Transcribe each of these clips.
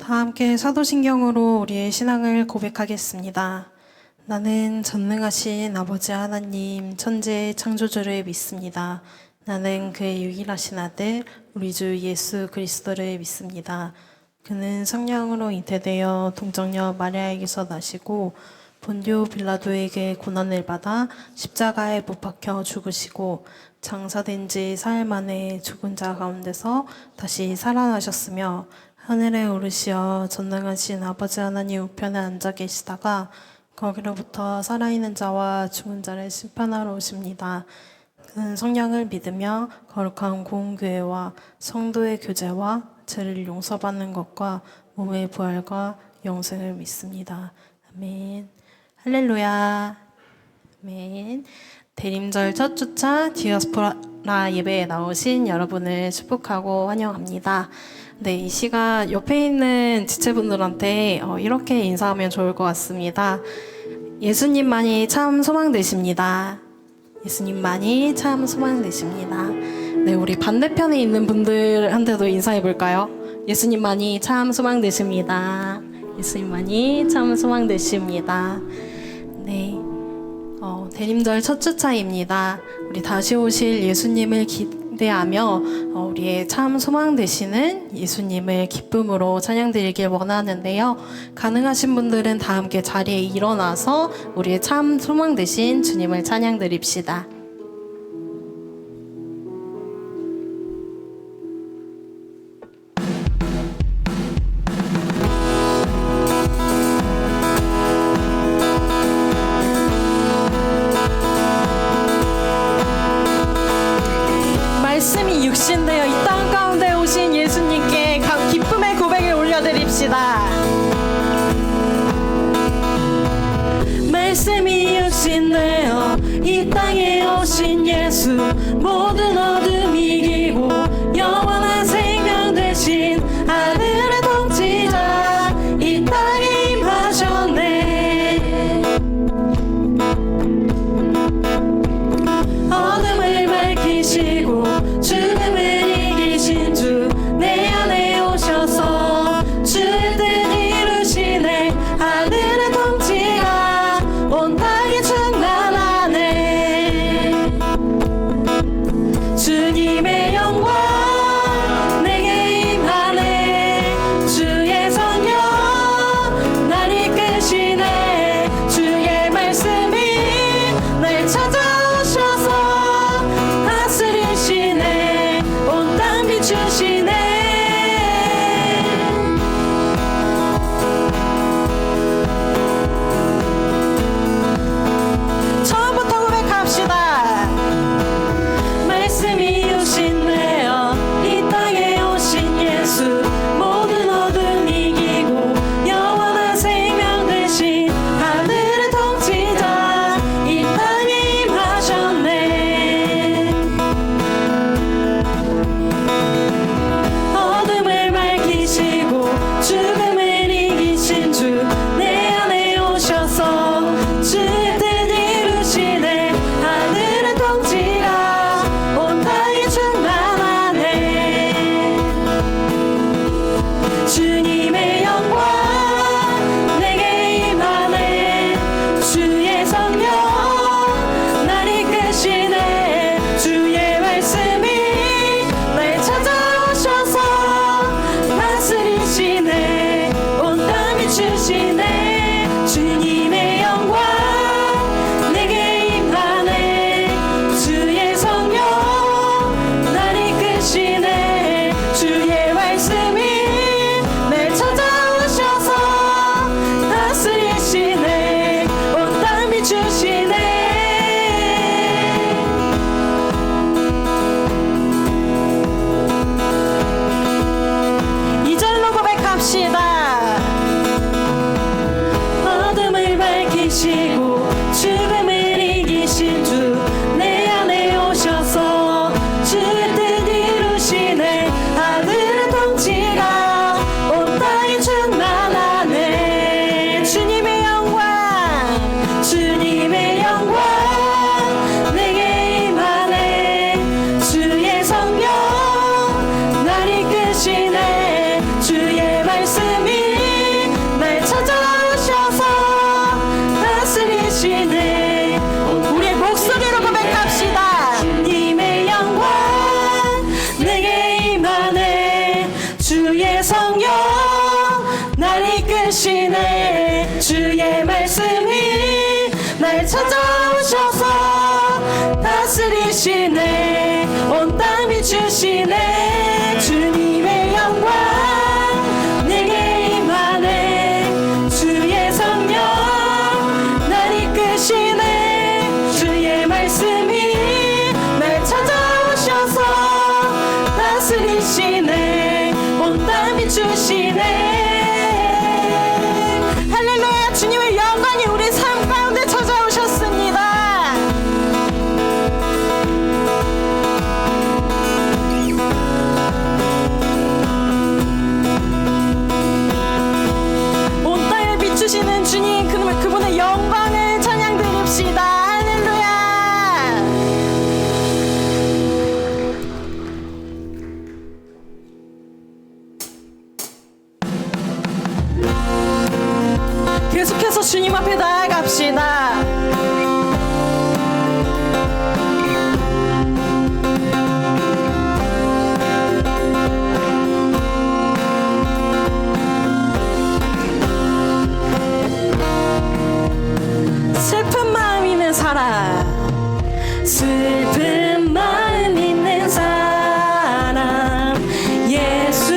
다 함께 사도신경으로 우리의 신앙을 고백하겠습니다. 나는 전능하신 아버지 하나님 천지의 창조주를 믿습니다. 나는 그의 유일하신 아들 우리 주 예수 그리스도를 믿습니다. 그는 성령으로 잉태되어 동정녀 마리아에게서 나시고 본디오 빌라도에게 고난을 받아 십자가에 못 박혀 죽으시고 장사된 지 사흘 만에 죽은 자 가운데서 다시 살아나셨으며 하늘에 오르시어 전능하신 아버지 하나님 우편에 앉아 계시다가 거기로부터 살아있는 자와 죽은 자를 심판하러 오십니다. 그는 성령을 믿으며 거룩한 공교회와 성도의 교제와 죄를 용서받는 것과 몸의 부활과 영생을 믿습니다. 아멘. 할렐루야. 아멘. 대림절 첫 주차 디아스포라 예배에 나오신 여러분을 축복하고 환영합니다. 네, 이 시간 옆에 있는 지체분들한테 이렇게 인사하면 좋을 것 같습니다. 예수님만이 참 소망되십니다. 예수님만이 참 소망되십니다. 네, 우리 반대편에 있는 분들한테도 인사해 볼까요? 예수님만이 참 소망되십니다. 예수님만이 참 소망되십니다. 네, 대림절 첫 주차입니다. 우리 다시 오실 예수님을 기대하며 우리의 참 소망 되시는 예수님을 기쁨으로 찬양드리길 원하는데요. 가능하신 분들은 다 함께 자리에 일어나서 우리의 참 소망 되신 주님을 찬양드립시다. 말씀이 육신되어 이 땅 가운데 오신 예수님께 기쁨의 고백을 올려드립시다. 말씀이 육신되어 이 땅에 오신 예수 모든 어둠 이기고 영원한 생명 되신 하늘의 통치자 이 땅에 임하셨네. 어둠을 밝히시고 죽음을 이기신 주 내 안에 오셔서 주의 뜻 이루시네. 하늘의 통치가 온 땅에 충만하네. 주님의 영광 내게 임하네. 주의 성령 날 이끄시네. 주의 말씀이 날 찾아오셔서 다스리시네. 온 땅 비추시네. 처음부터 고백합시다. 말씀이 육신되어 이 땅에 오신 예수 모든 어둠 이기고 영원한 생명 되신 하늘의 통치자 이 땅에 임하셨네. 주의 성령 날 이끄시네. 주의 말씀이 날 찾아오셔서 다스리시네. 온 땅 비추시네. 주님의 영광 내게 임하네. 주의 성령 날 이끄시네. 주의 말씀이 날 찾아오셔서 다스리시네. 온 땅 비추시네. 할렐루야. 주님의 영광이 우리 삶 가운데 찾아오셨습니다. 온 땅을 비추시는 주님, 그분의 영광을 찬양드립시다. 할렐루야. 계속해서 주님 앞에 나아갑시다. 슬픈 마음 있는 사람, 슬픈 마음 있는 사람, 예수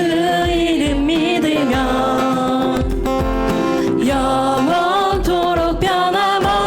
이름 믿으면 영원토록 변함없는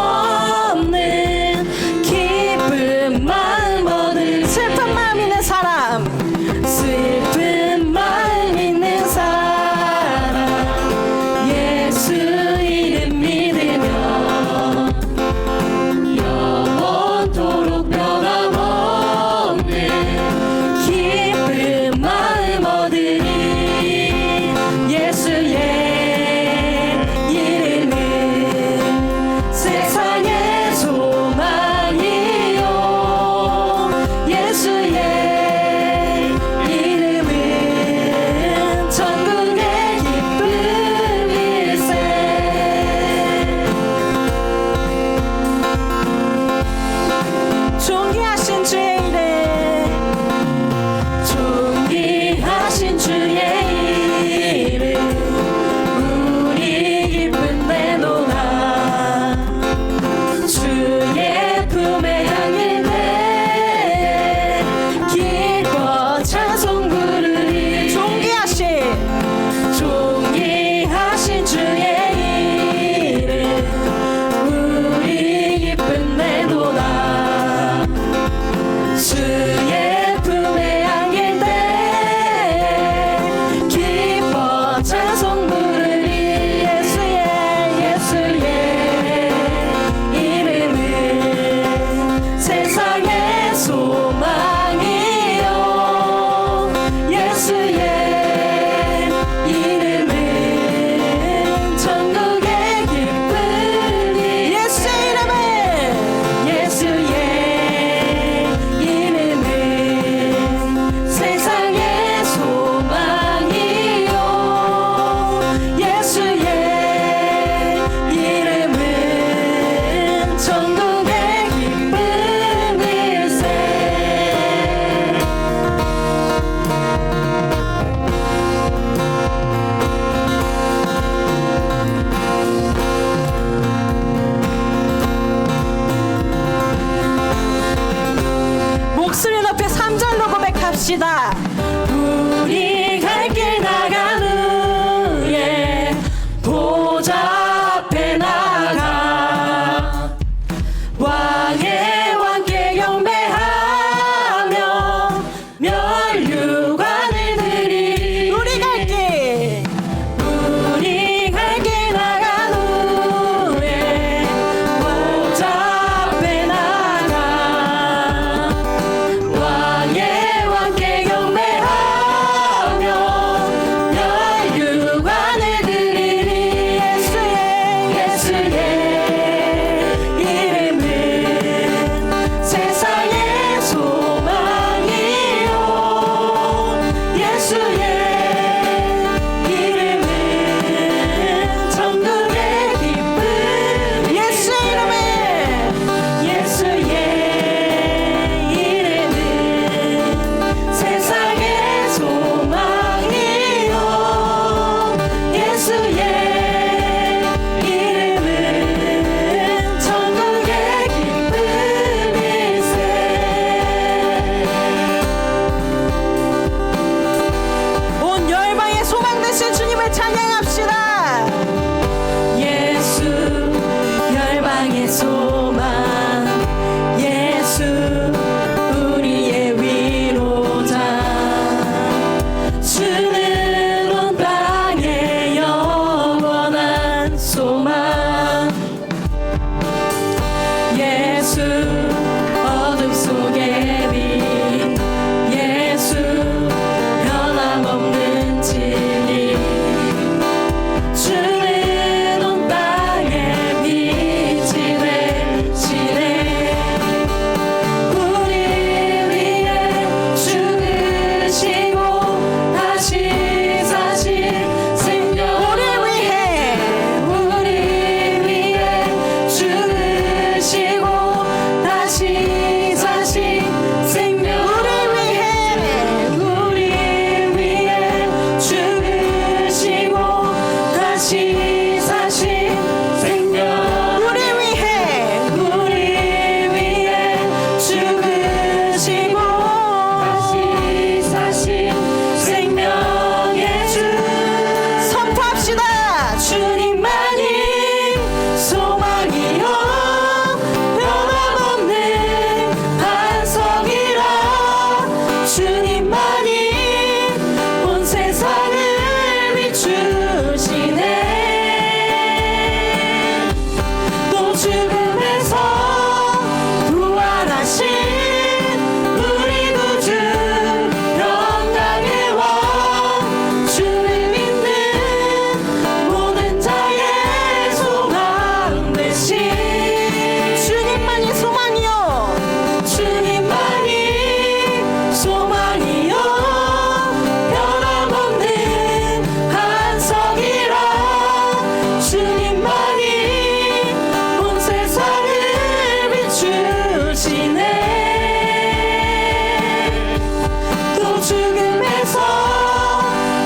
주는 온 땅의 영원한 소망. 예수 어둠 속에 빛, 예수 변함없는 진리. 주는 온 땅의 빛이 되시네. 우리 위해 죽으시고 다시 사신 생명. 우리 위해 죽으시고 다시 사신 생명. 우리 위해 죽으시고 다시 사신 생명. 우리 위해 죽으시고 다시 사신 생명의 주. 선포합시다. 주님만이 소망이요 변함없는 반석이라. 주님만이 온 세상을 비추시네. 또 죽음에서 부활하신 우리 구주 영광의 왕. 주를 믿는 모든 자의 소망 되신. 주님만이 소망이요. 주님만이 소망이요 변함없는 반석이라. 주님만이 온 세상을 비추시네. 또 죽음에서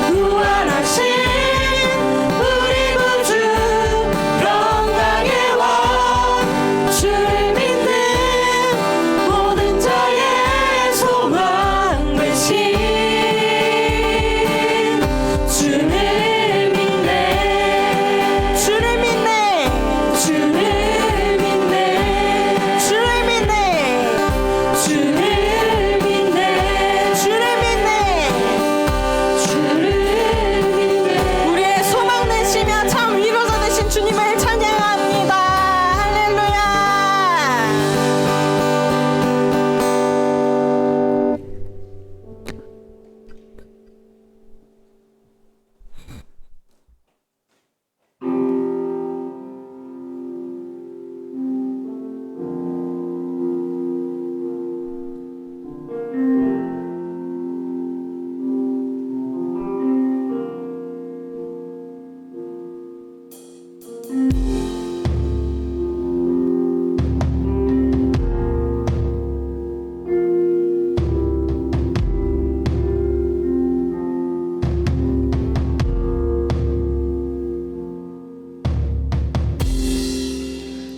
부활하신 우리 구주 영광의 왕. 주를 믿는 모든 자의 소망 되신. 주를 믿네. 주를 믿네. 주를 믿네. 주를 믿네. 주를 믿네. 주를 믿네. 주를 믿네. 우리의 소망 되시며 참 위로자 되신 주님을 찬양합니다. 할렐루야.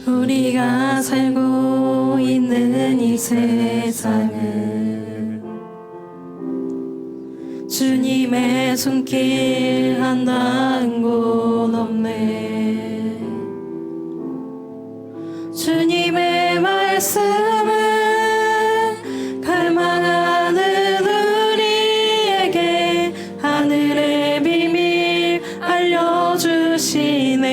우리가 살고 있는 이 세상을 주님의 손길 한다는 곳 없네. 주님의 말씀은 갈망하는 우리에게 하늘의 비밀 알려주시네.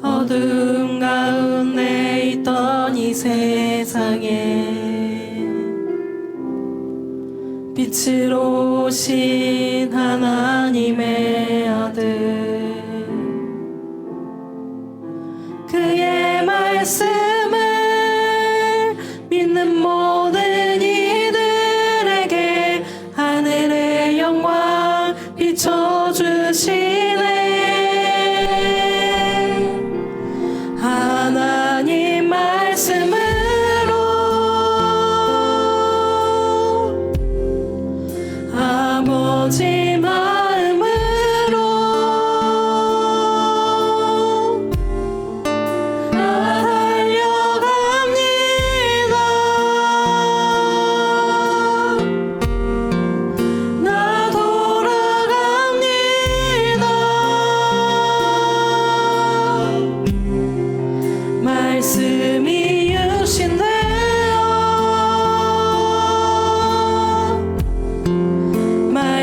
어둠 가운데 있던 이 세상에 빛으로 오신 하나님의 아들. 그의 말씀을 믿는 모든 이들에게 하늘의 영광 비춰주시네. 하나님 말씀으로 아버지 마음으로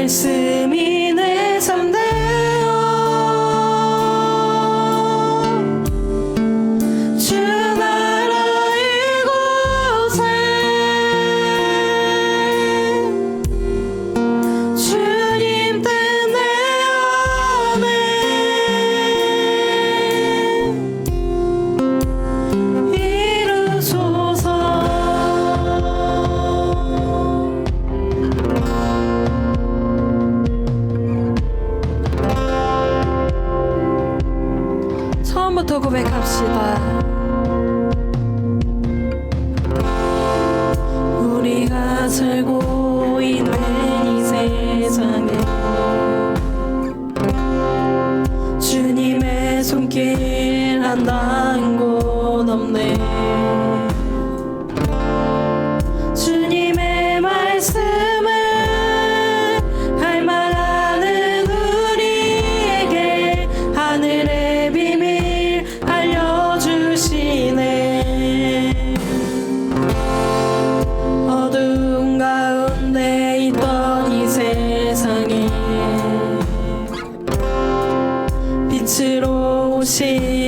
말씀이 내 삶 되어 주 나라 이곳에 주님 뜻 내 안에 이루소서. 처음부터 고백합시다. 우리가 살고 있는 이 세상에 주님의 손길 한다는 곳 없네. 주님의 말씀을 할만하는 우리에게 하늘의 비밀 알려주시네. 어두운 가운데 있던 이 세상에 빛으로 오신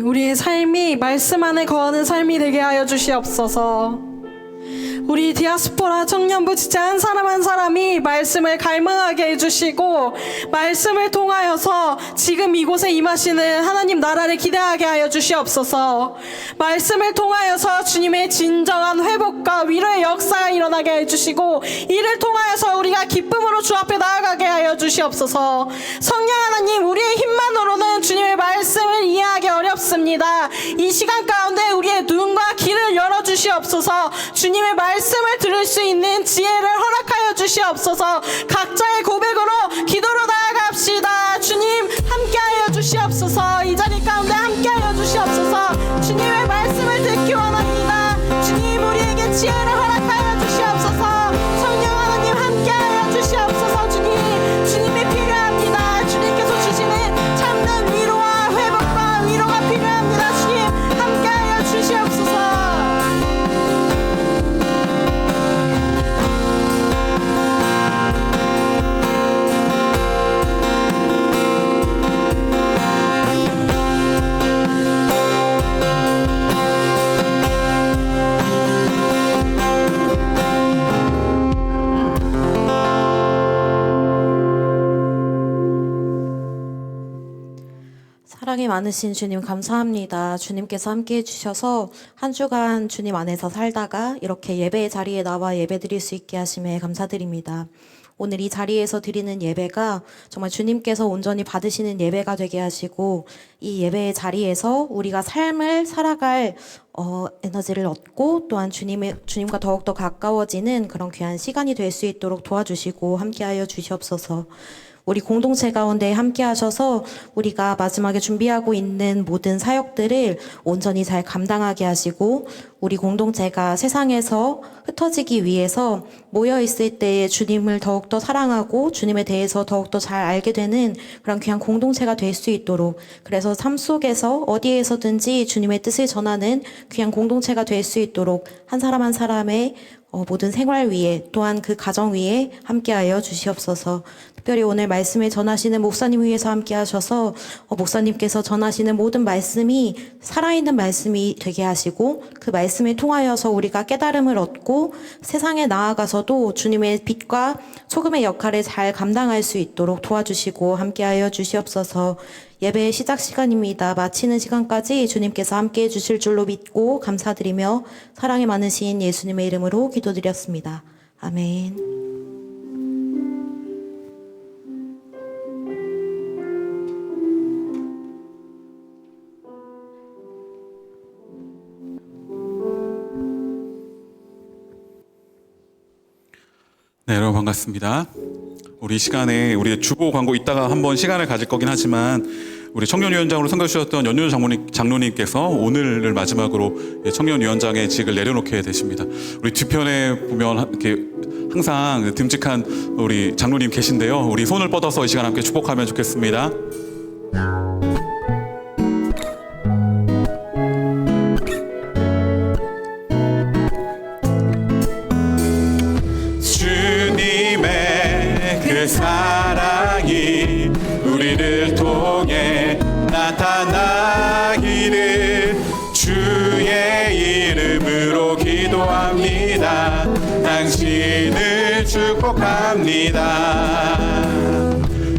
하나님, 우리의 삶이 말씀 안에 거하는 삶이 되게 하여 주시옵소서. 우리 디아스포라 청년부 진짜 한 사람 한 사람이 말씀을 갈망하게 해주시고 말씀을 통하여서 지금 이곳에 임하시는 하나님 나라를 기대하게 하여 주시옵소서. 말씀을 통하여서 주님의 진정한 회복과 위로의 역사가 일어나게 해주시고 이를 통하여서 우리가 기쁨으로 주 앞에 나아가게 하여 주시옵소서. 성령 하나님, 우리의 힘만으로는 주님의 말씀을 이해하기 어렵습니다. 이 시간 가운데 우리의 눈과 귀를 열어주시옵소서. 주님의 말씀을 들을 수 있는 지혜를 허락하여 주시옵소서. 각자의 고백으로 기도로 나아갑시다. 주님 함께하여 주시옵소서. 이 자리 가운데 함께하여 주시옵소서. 주님의 말씀을 듣기 원합니다. 주님 우리에게 지혜를 허락하여 주시옵소서. 성령 하나님 함께하여 주시옵소서. 주님이 필요합니다. 주님께서 주시는 참된 위로와 회복과 위로가 필요합니다. 주님 함께하여 주시옵소서. 사랑이 많으신 주님 감사합니다. 주님께서 함께 해주셔서 한 주간 주님 안에서 살다가 이렇게 예배의 자리에 나와 예배 드릴 수 있게 하심에 감사드립니다. 오늘 이 자리에서 드리는 예배가 정말 주님께서 온전히 받으시는 예배가 되게 하시고 이 예배의 자리에서 우리가 삶을 살아갈 에너지를 얻고 또한 주님과 더욱더 가까워지는 그런 귀한 시간이 될 수 있도록 도와주시고 함께하여 주시옵소서. 우리 공동체 가운데 함께 하셔서 우리가 마지막에 준비하고 있는 모든 사역들을 온전히 잘 감당하게 하시고 우리 공동체가 세상에서 흩어지기 위해서 모여있을 때에 주님을 더욱더 사랑하고 주님에 대해서 더욱더 잘 알게 되는 그런 귀한 공동체가 될 수 있도록, 그래서 삶 속에서 어디에서든지 주님의 뜻을 전하는 귀한 공동체가 될 수 있도록 한 사람 한 사람의 모든 생활 위에 또한 그 가정 위에 함께하여 주시옵소서. 특별히 오늘 말씀을 전하시는 목사님 위해서 함께 하셔서 목사님께서 전하시는 모든 말씀이 살아있는 말씀이 되게 하시고 그 말씀을 통하여서 우리가 깨달음을 얻고 세상에 나아가서도 주님의 빛과 소금의 역할을 잘 감당할 수 있도록 도와주시고 함께하여 주시옵소서. 예배의 시작 시간입니다. 마치는 시간까지 주님께서 함께해 주실 줄로 믿고 감사드리며 사랑이 많으신 예수님의 이름으로 기도드렸습니다. 아멘. 네, 여러분 반갑습니다. 우리 시간에 우리 주보 광고 이따가 한번 시간을 가질 거긴 하지만 우리 청년위원장으로 선거주셨던 연윤 장로님께서 오늘을 마지막으로 청년위원장의 직을 내려놓게 되십니다. 우리 뒤편에 보면 이렇게 항상 듬직한 우리 장로님 계신데요. 우리 손을 뻗어서 이 시간 함께 축복하면 좋겠습니다. 그 사랑이 우리를 통해 나타나기를 주의 이름으로 기도합니다. 당신을 축복합니다.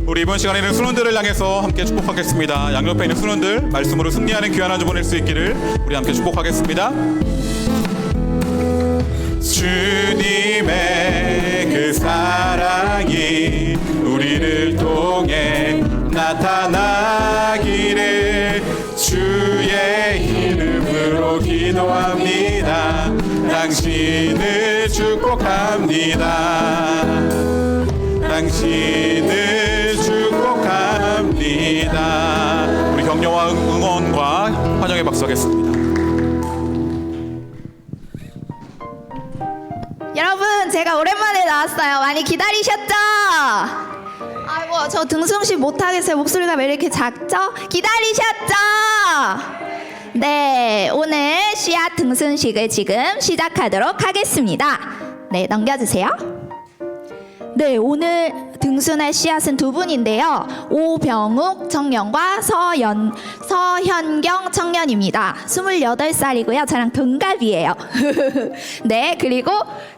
우리 이번 시간에는 순원들을 향해서 함께 축복하겠습니다. 양옆에 있는 순원들 말씀으로 승리하는 귀한 한 주 보낼 수 있기를 우리 함께 축복하겠습니다. 주님의 그 사랑이 우리를 통해 나타나기를 주의 이름으로 기도합니다. 당신을 축복합니다. 당신을 축복합니다. 우리 격려와 응원과 환영의 박수 하겠습니다. 여러분, 제가 오랜만에 나왔어요. 많이 기다리셨죠? 아이고, 저 등승시 못하겠어요. 목소리가 왜 이렇게 작죠? 기다리셨죠? 네, 오늘 씨앗 등승식을 지금 시작하도록 하겠습니다. 네, 넘겨주세요. 네, 오늘 등순할 씨앗은 두 분인데요. 오병욱 청년과 서현경 청년입니다. 28살이고요. 저랑 동갑이에요. 네, 그리고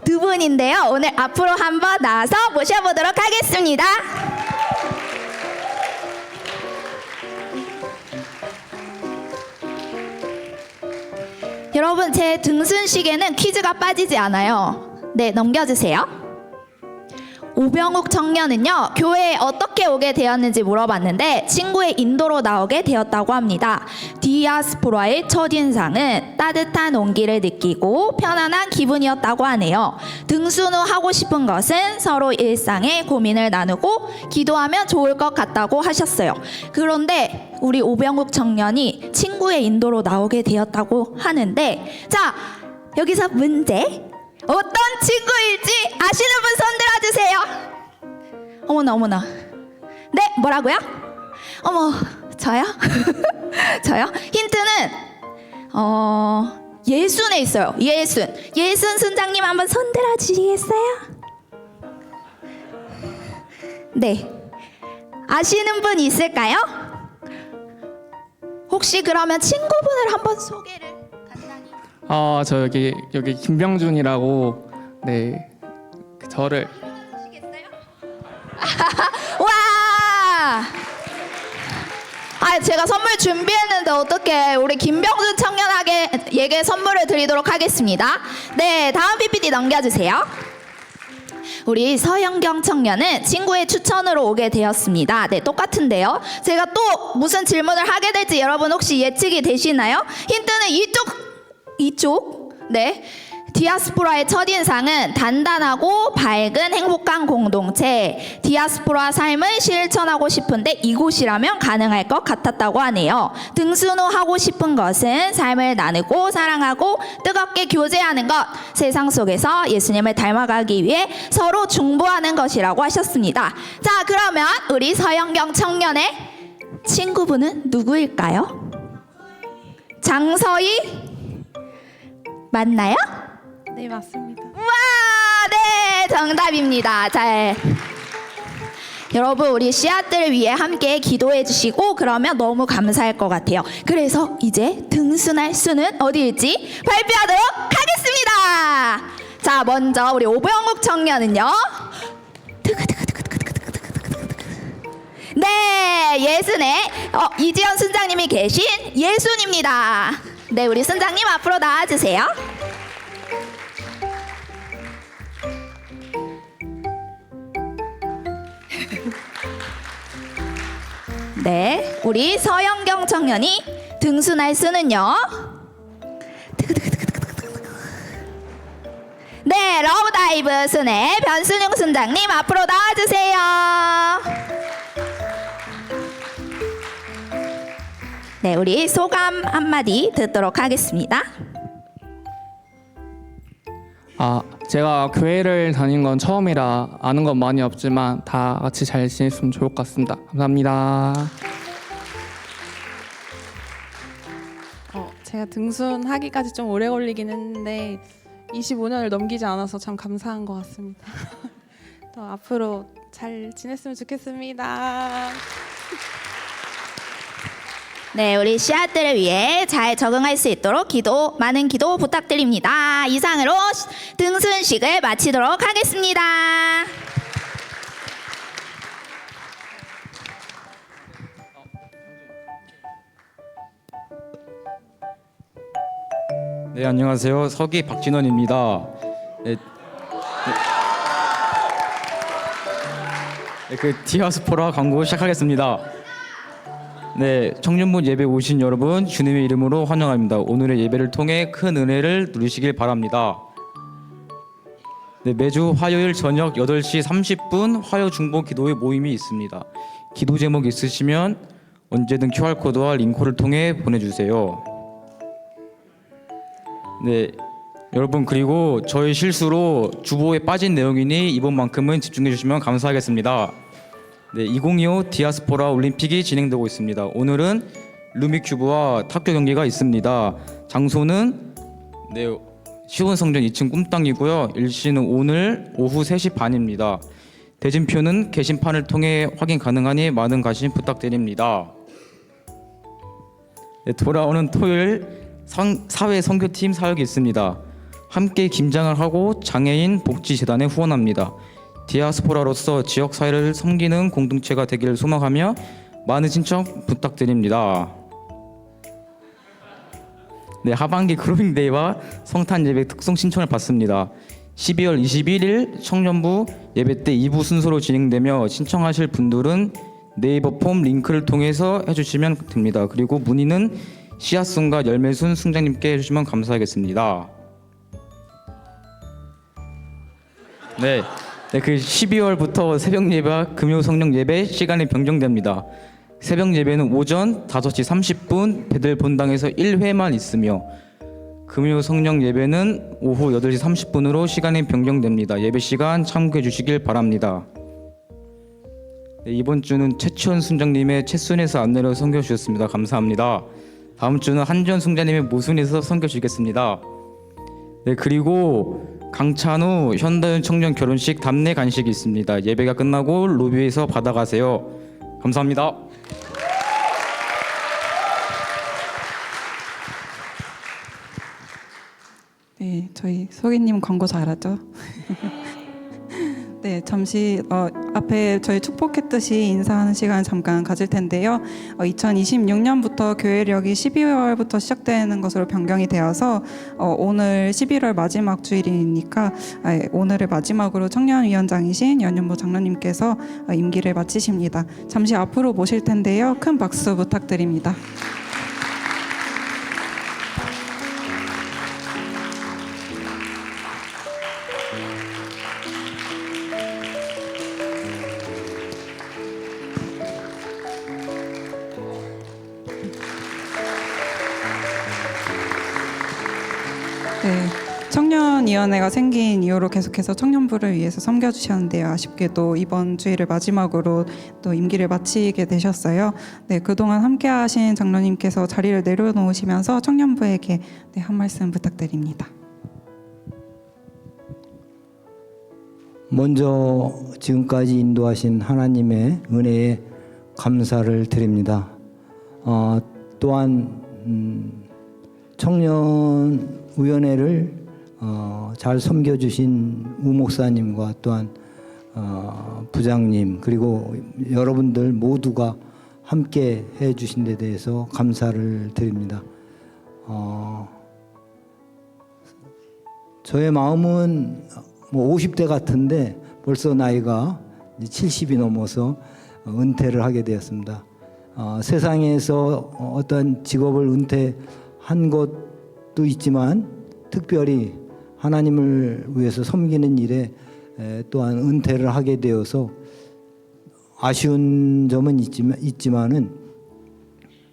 두 분인데요. 오늘 앞으로 한번 나와서 모셔보도록 하겠습니다. 여러분, 제 등순식에는 퀴즈가 빠지지 않아요. 네, 넘겨주세요. 오병욱 청년은요, 교회에 어떻게 오게 되었는지 물어봤는데 친구의 인도로 나오게 되었다고 합니다. 디아스포라의 첫인상은 따뜻한 온기를 느끼고 편안한 기분이었다고 하네요. 등순 후 하고 싶은 것은 서로 일상의 고민을 나누고 기도하면 좋을 것 같다고 하셨어요. 그런데 우리 오병욱 청년이 친구의 인도로 나오게 되었다고 하는데, 자, 여기서 문제. 어떤 친구일지 아시는 분 손 들어주세요. 어머나 어머나. 네, 뭐라고요? 어머, 저요? 저요? 힌트는 예순에 있어요. 예순 순장님 한번 손 들어주시겠어요? 네, 아시는 분 있을까요? 혹시 그러면 친구분을 한번 소개를 간단히. 저 여기 김병준이라고, 네, 저를. 와! 아, 제가 선물 준비했는데 어떻게 우리 김병준 청년에게 선물을 드리도록 하겠습니다. 네, 다음 PPT 넘겨주세요. 우리 서영경 청년은 친구의 추천으로 오게 되었습니다. 네, 똑같은데요. 제가 또 무슨 질문을 하게 될지 여러분 혹시 예측이 되시나요? 힌트는 이쪽. 네. 디아스포라의 첫인상은 단단하고 밝은 행복한 공동체. 디아스포라 삶을 실천하고 싶은데 이곳이라면 가능할 것 같았다고 하네요. 등순 후 하고 싶은 것은 삶을 나누고 사랑하고 뜨겁게 교제하는 것. 세상 속에서 예수님을 닮아가기 위해 서로 중보하는 것이라고 하셨습니다. 자, 그러면 우리 서영경 청년의 친구분은 누구일까요? 장서희 맞나요? 네, 맞습니다. 와, 네, 정답입니다. 잘. 여러분, 우리 씨앗들을 위해 함께 기도해 주시고 그러면 너무 감사할 것 같아요. 그래서 이제 등순할 수는 어디일지 발표하도록 하겠습니다. 자, 먼저 우리 오병욱 청년은요. 네, 예순에 이지연 순장님이 계신 예순입니다. 네, 우리 순장님 앞으로 나와주세요. 네, 우리 서영경 청년이 등순할 수는요. 네, 러브다이브 순의 변순용 순장님 앞으로 나와주세요. 네, 우리 소감 한마디 듣도록 하겠습니다. 제가 교회를 다닌 건 처음이라 아는 건 많이 없지만 다 같이 잘 지냈으면 좋을 것 같습니다. 감사합니다. 제가 등순하기까지 좀 오래 걸리긴 했는데 25년을 넘기지 않아서 참 감사한 것 같습니다. 또 앞으로 잘 지냈으면 좋겠습니다. 네, 우리 씨앗들을 위해 잘 적응할 수 있도록 많은 기도 부탁드립니다. 이상으로 등순식을 마치도록 하겠습니다. 네, 안녕하세요. 서기 박진원입니다. 그 디아스포라 광고 시작하겠습니다. 네, 청년분 예배 오신 여러분 주님의 이름으로 환영합니다. 오늘의 예배를 통해 큰 은혜를 누리시길 바랍니다. 네, 매주 화요일 저녁 8시 30분 화요 중보 기도회 모임이 있습니다. 기도 제목 있으시면 언제든 QR코드와 링크를 통해 보내주세요. 네, 여러분, 그리고 저희 실수로 주보에 빠진 내용이니 이번만큼은 집중해 주시면 감사하겠습니다. 네, 2025 디아스포라 올림픽이 진행되고 있습니다. 오늘은 루미큐브와 탁구 경기가 있습니다. 장소는 시온성전 2층 꿈땅이고요. 일시는 오늘 오후 3시 반입니다. 대진표는 게시판을 통해 확인 가능하니 많은 관심 부탁드립니다. 네, 돌아오는 토요일 사회 선교팀 사역이 있습니다. 함께 김장을 하고 장애인 복지재단에 후원합니다. 디아스포라로서 지역 사회를 섬기는 공동체가 되기를 소망하며 많은 신청 부탁드립니다. 네, 하반기 그로빙데이와 성탄 예배 특송 신청을 받습니다. 12월 21일 청년부 예배 때 2부 순서로 진행되며 신청하실 분들은 네이버 폼 링크를 통해서 해주시면 됩니다. 그리고 문의는 씨앗순과 열매순 순장님께 해주시면 감사하겠습니다. 네, 그 12월부터 새벽 예배와 금요 성령 예배 시간이 변경됩니다. 새벽 예배는 오전 5시 30분 베들 본당에서 1회만 있으며 금요 성령 예배는 오후 8시 30분으로 시간이 변경됩니다. 예배 시간 참고해 주시길 바랍니다. 네, 이번 주는 최치원 순장님의 채순에서 안내를 섬겨 주셨습니다. 감사합니다. 다음 주는 한지원 순장님의 모순에서 섬겨 주시겠습니다. 네, 그리고 강찬후 현다연 청년 결혼식 답례 간식이 있습니다. 예배가 끝나고 로비에서 받아가세요. 감사합니다. 네, 저희 소개님 광고 잘하죠? 네, 잠시 앞에 저희 축복했듯이 인사하는 시간 잠깐 가질 텐데요. 2026년부터 교회력이 12월부터 시작되는 것으로 변경이 되어서 오늘 11월 마지막 주일이니까 오늘을 마지막으로 청년위원장이신 연윤보 장로님께서 임기를 마치십니다. 잠시 앞으로 모실 텐데요. 큰 박수 부탁드립니다. 네, 청년위원회가 생긴 이후로 계속해서 청년부를 위해서 섬겨주셨는데요. 아쉽게도 이번 주일을 마지막으로 또 임기를 마치게 되셨어요. 네, 그동안 함께하신 장로님께서 자리를 내려놓으시면서 청년부에게 한 말씀 부탁드립니다. 먼저 지금까지 인도하신 하나님의 은혜에 감사를 드립니다. 또한 청년위원회를 잘 섬겨주신 우 목사님과 또한 부장님 그리고 여러분들 모두가 함께 해주신 데 대해서 감사를 드립니다. 저의 마음은 50대 같은데 벌써 나이가 70이 넘어서 은퇴를 하게 되었습니다. 세상에서 어떤 직업을 은퇴한 것도 있지만 특별히 하나님을 위해서 섬기는 일에 또한 은퇴를 하게 되어서 아쉬운 점은 있지만은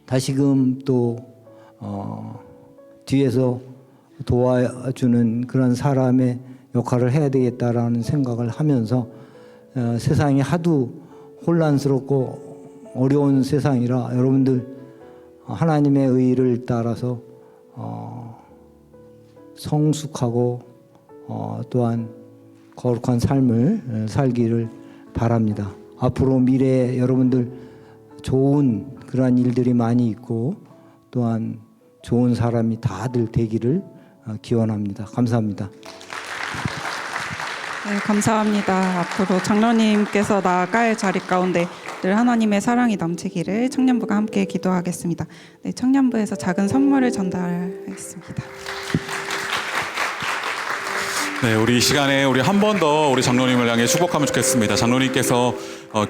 다시금 또 뒤에서 도와주는 그런 사람의 역할을 해야 되겠다라는 생각을 하면서 세상이 하도 혼란스럽고 어려운 세상이라 여러분들 하나님의 의를 따라서 성숙하고 또한 거룩한 삶을 살기를 바랍니다. 앞으로 미래에 여러분들 좋은 그러한 일들이 많이 있고 또한 좋은 사람이 다들 되기를 기원합니다. 감사합니다. 네, 감사합니다. 앞으로 장로님께서 나아갈 자리 가운데 늘 하나님의 사랑이 넘치기를 청년부가 함께 기도하겠습니다. 네, 청년부에서 작은 선물을 전달하겠습니다. 네, 우리 이 시간에 우리 한 번 더 우리 장로님을 향해 축복하면 좋겠습니다. 장로님께서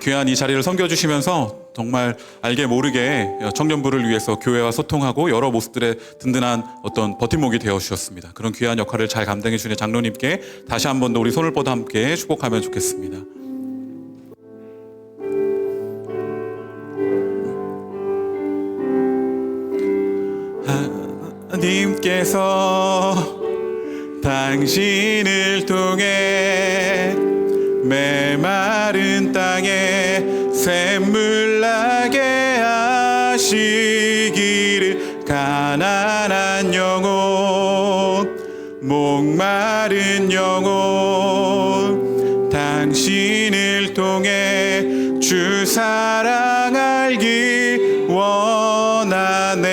귀한 이 자리를 섬겨주시면서 정말 알게 모르게 청년부를 위해서 교회와 소통하고 여러 모습들의 든든한 어떤 버팀목이 되어주셨습니다. 그런 귀한 역할을 잘 감당해 주신 장로님께 다시 한 번 더 우리 손을 뻗어 함께 축복하면 좋겠습니다. 하나님께서 당신을 통해 메마른 땅에 샘물 나게 하시기를 가난한 영혼 목마른 영혼 당신을 사랑 알기 원하네.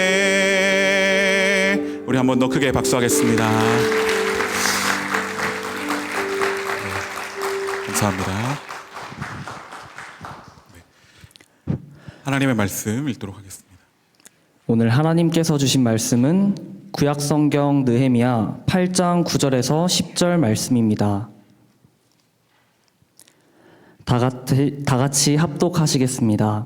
우리 한 번 더 크게 박수하겠습니다. 감사합니다. 하나님의 말씀 읽도록 하겠습니다. 오늘 하나님께서 주신 말씀은 구약성경 느헤미야 8장 9절에서 10절 말씀입니다. 다 같이 합독하시겠습니다.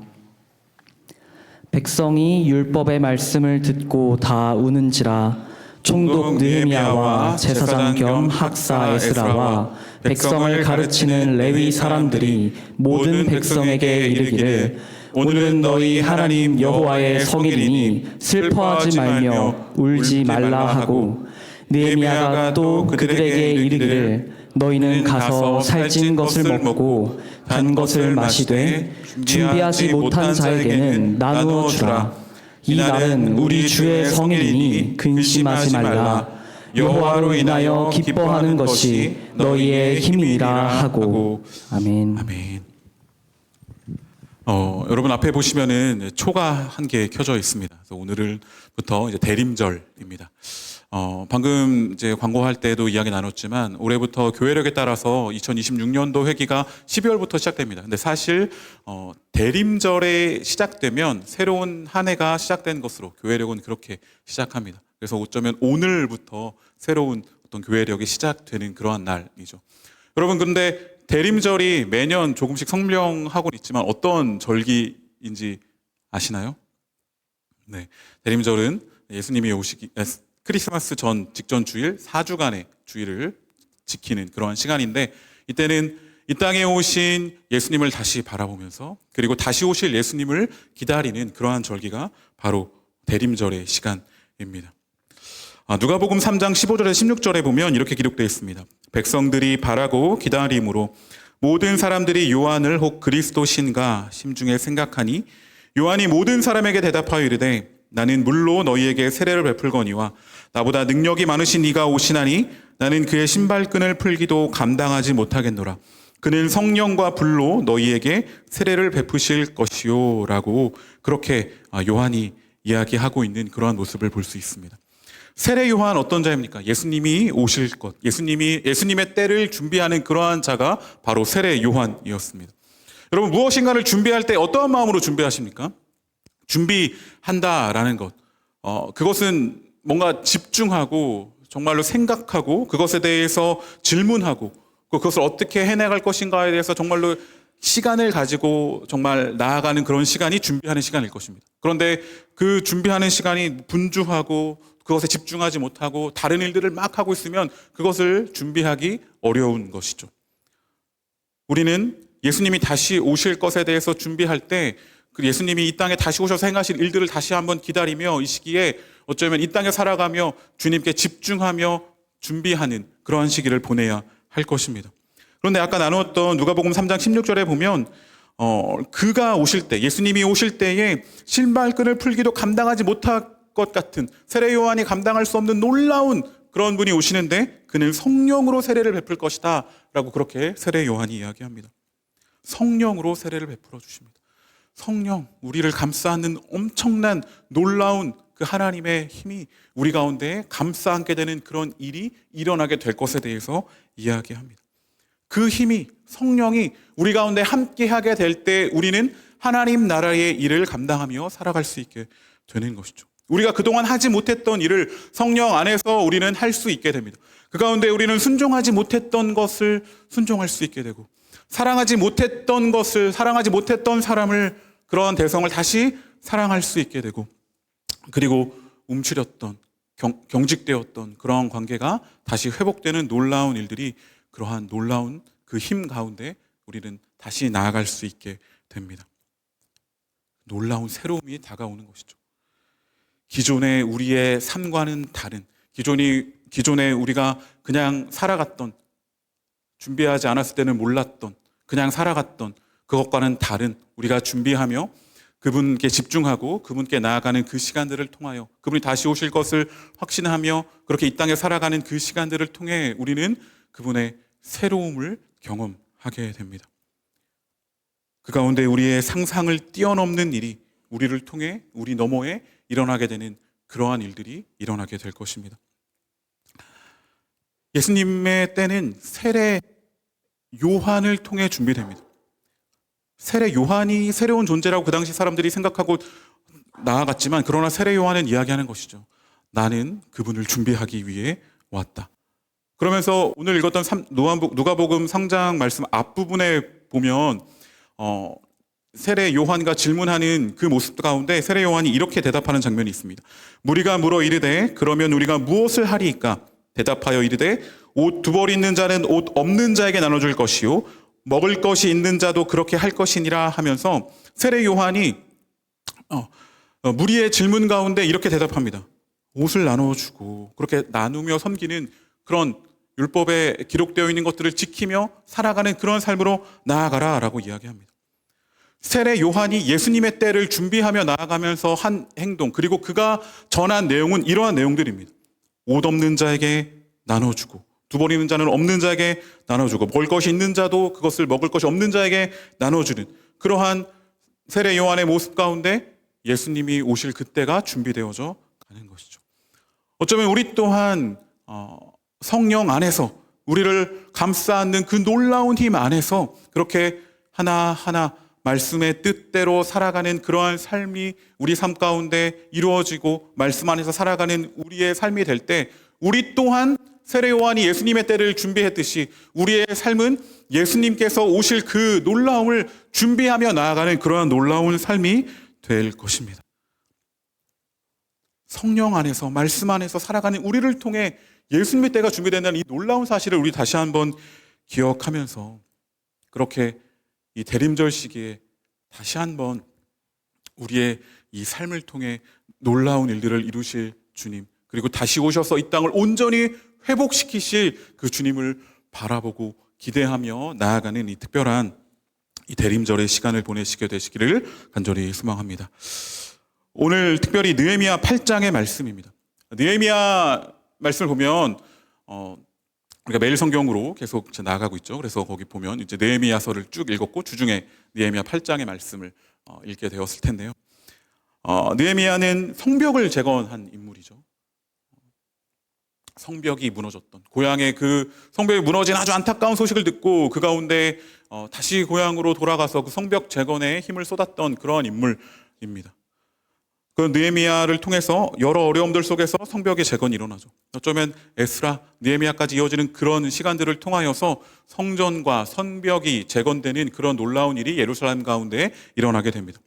백성이 율법의 말씀을 듣고 다 우는지라. 총독 느헤미야와 제사장 겸 학사 에스라와 백성을 가르치는 레위 사람들이 모든 백성에게 이르기를 오늘은 너희 하나님 여호와의 성일이니 슬퍼하지 말며 울지 말라 하고, 느헤미야가 또 그들에게 이르기를 너희는 가서 살찐 것을 먹고 단 것을 마시되 준비하지 못한 자에게는 나누어 주라. 이 날은 우리 주의 성일이니 근심하지 말라. 여호와로 인하여 기뻐하는 것이 너희의 힘이니라 하고. 아멘. 아멘. 여러분 앞에 보시면은 초가 한 개 켜져 있습니다. 그래서 오늘부터 이제 대림절입니다. 방금 이제 광고할 때도 이야기 나눴지만 올해부터 교회력에 따라서 2026년도 회기가 12월부터 시작됩니다. 근데 사실 대림절에 시작되면 새로운 한 해가 시작된 것으로 교회력은 그렇게 시작합니다. 그래서 어쩌면 오늘부터 새로운 어떤 교회력이 시작되는 그러한 날이죠. 여러분 근데 대림절이 매년 조금씩 성명하고 있지만 어떤 절기인지 아시나요? 네, 대림절은 예수님이 크리스마스 직전 주일 4주간의 주일을 지키는 그러한 시간인데, 이때는 이 땅에 오신 예수님을 다시 바라보면서 그리고 다시 오실 예수님을 기다리는 그러한 절기가 바로 대림절의 시간입니다. 누가복음 3장 15절에서 16절에 보면 이렇게 기록되어 있습니다. 백성들이 바라고 기다림으로 모든 사람들이 요한을 혹 그리스도신가 심중에 생각하니, 요한이 모든 사람에게 대답하여 이르되 나는 물로 너희에게 세례를 베풀거니와 나보다 능력이 많으신 이가 오시나니 나는 그의 신발끈을 풀기도 감당하지 못하겠노라. 그는 성령과 불로 너희에게 세례를 베푸실 것이요 라고 그렇게 요한이 이야기하고 있는 그러한 모습을 볼 수 있습니다. 세례 요한 어떤 자입니까? 예수님이 오실 것, 예수님의 때를 준비하는 그러한 자가 바로 세례 요한이었습니다. 여러분 무엇인가를 준비할 때 어떠한 마음으로 준비하십니까? 준비한다라는 것, 그것은 뭔가 집중하고 정말로 생각하고 그것에 대해서 질문하고 그것을 어떻게 해나갈 것인가에 대해서 정말로 시간을 가지고 정말 나아가는 그런 시간이 준비하는 시간일 것입니다. 그런데 그 준비하는 시간이 분주하고 그것에 집중하지 못하고 다른 일들을 막 하고 있으면 그것을 준비하기 어려운 것이죠. 우리는 예수님이 다시 오실 것에 대해서 준비할 때 그 예수님이 이 땅에 다시 오셔서 행하실 일들을 다시 한번 기다리며 이 시기에 어쩌면 이 땅에 살아가며 주님께 집중하며 준비하는 그러한 시기를 보내야 할 것입니다. 그런데 아까 나누었던 누가복음 3장 16절에 보면 그가 오실 때, 예수님이 오실 때에 신발끈을 풀기도 감당하지 못할 것 같은, 세례 요한이 감당할 수 없는 놀라운 그런 분이 오시는데 그는 성령으로 세례를 베풀 것이다 라고 그렇게 세례 요한이 이야기합니다. 성령으로 세례를 베풀어 주십니다. 성령, 우리를 감싸는 엄청난 놀라운 그 하나님의 힘이 우리 가운데 감싸 안게 되는 그런 일이 일어나게 될 것에 대해서 이야기합니다. 그 힘이, 성령이 우리 가운데 함께하게 될 때 우리는 하나님 나라의 일을 감당하며 살아갈 수 있게 되는 것이죠. 우리가 그동안 하지 못했던 일을 성령 안에서 우리는 할 수 있게 됩니다. 그 가운데 우리는 순종하지 못했던 것을 순종할 수 있게 되고, 사랑하지 못했던 것을, 사랑하지 못했던 사람을, 그러한 대성을 다시 사랑할 수 있게 되고, 그리고 움츠렸던, 경직되었던 그러한 관계가 다시 회복되는 놀라운 일들이, 그러한 놀라운 그 힘 가운데 우리는 다시 나아갈 수 있게 됩니다. 놀라운 새로움이 다가오는 것이죠. 기존의 우리의 삶과는 다른, 기존에 우리가 그냥 살아갔던, 준비하지 않았을 때는 몰랐던, 그냥 살아갔던 그것과는 다른, 우리가 준비하며 그분께 집중하고 그분께 나아가는 그 시간들을 통하여, 그분이 다시 오실 것을 확신하며 그렇게 이 땅에 살아가는 그 시간들을 통해 우리는 그분의 새로움을 경험하게 됩니다. 그 가운데 우리의 상상을 뛰어넘는 일이 우리를 통해 우리 너머에 일어나게 되는 그러한 일들이 일어나게 될 것입니다. 예수님의 때는 세례 요한을 통해 준비됩니다. 세례 요한이 새로운 존재라고 그 당시 사람들이 생각하고 나아갔지만, 그러나 세례 요한은 이야기하는 것이죠. 나는 그분을 준비하기 위해 왔다. 그러면서 오늘 읽었던 누가복음 3장 말씀 앞부분에 보면 세례 요한과 질문하는 그 모습 가운데 세례 요한이 이렇게 대답하는 장면이 있습니다. 무리가 물어 이르되 그러면 우리가 무엇을 하리이까? 대답하여 이르되 옷 두 벌 있는 자는 옷 없는 자에게 나눠줄 것이요 먹을 것이 있는 자도 그렇게 할 것이니라 하면서 세례 요한이 무리의 질문 가운데 이렇게 대답합니다. 옷을 나눠주고 그렇게 나누며 섬기는 그런 율법에 기록되어 있는 것들을 지키며 살아가는 그런 삶으로 나아가라라고 이야기합니다. 세례 요한이 예수님의 때를 준비하며 나아가면서 한 행동, 그리고 그가 전한 내용은 이러한 내용들입니다. 옷 없는 자에게 나눠주고, 두 벌 있는 자는 없는 자에게 나눠주고, 먹을 것이 있는 자도 그것을 먹을 것이 없는 자에게 나눠주는 그러한 세례 요한의 모습 가운데 예수님이 오실 그때가 준비되어져 가는 것이죠. 어쩌면 우리 또한 성령 안에서 우리를 감싸 안는 그 놀라운 힘 안에서 그렇게 하나하나 말씀의 뜻대로 살아가는 그러한 삶이 우리 삶 가운데 이루어지고 말씀 안에서 살아가는 우리의 삶이 될 때, 우리 또한 세례 요한이 예수님의 때를 준비했듯이 우리의 삶은 예수님께서 오실 그 놀라움을 준비하며 나아가는 그러한 놀라운 삶이 될 것입니다. 성령 안에서 말씀 안에서 살아가는 우리를 통해 예수님의 때가 준비된다는 이 놀라운 사실을 우리 다시 한번 기억하면서 그렇게 이 대림절 시기에 다시 한번 우리의 이 삶을 통해 놀라운 일들을 이루실 주님, 그리고 다시 오셔서 이 땅을 온전히 회복시키실 그 주님을 바라보고 기대하며 나아가는 이 특별한 이 대림절의 시간을 보내시게 되시기를 간절히 소망합니다. 오늘 특별히 느헤미야 8장의 말씀입니다. 느헤미야 말씀을 보면 우리가 매일 성경으로 계속 나아가고 있죠. 그래서 거기 보면 이제 느헤미야서를 쭉 읽었고 주중에 느헤미야 8장의 말씀을 읽게 되었을 텐데요. 느헤미야는 성벽을 재건한 인물이죠. 성벽이 무너졌던, 고향의 그 성벽이 무너진 아주 안타까운 소식을 듣고 그 가운데 다시 고향으로 돌아가서 그 성벽 재건에 힘을 쏟았던 그러한 인물입니다. 그 느헤미야를 통해서 여러 어려움들 속에서 성벽의 재건이 일어나죠. 어쩌면 에스라, 느헤미야까지 이어지는 그런 시간들을 통하여서 성전과 성벽이 재건되는 그런 놀라운 일이 예루살렘 가운데 일어나게 됩니다.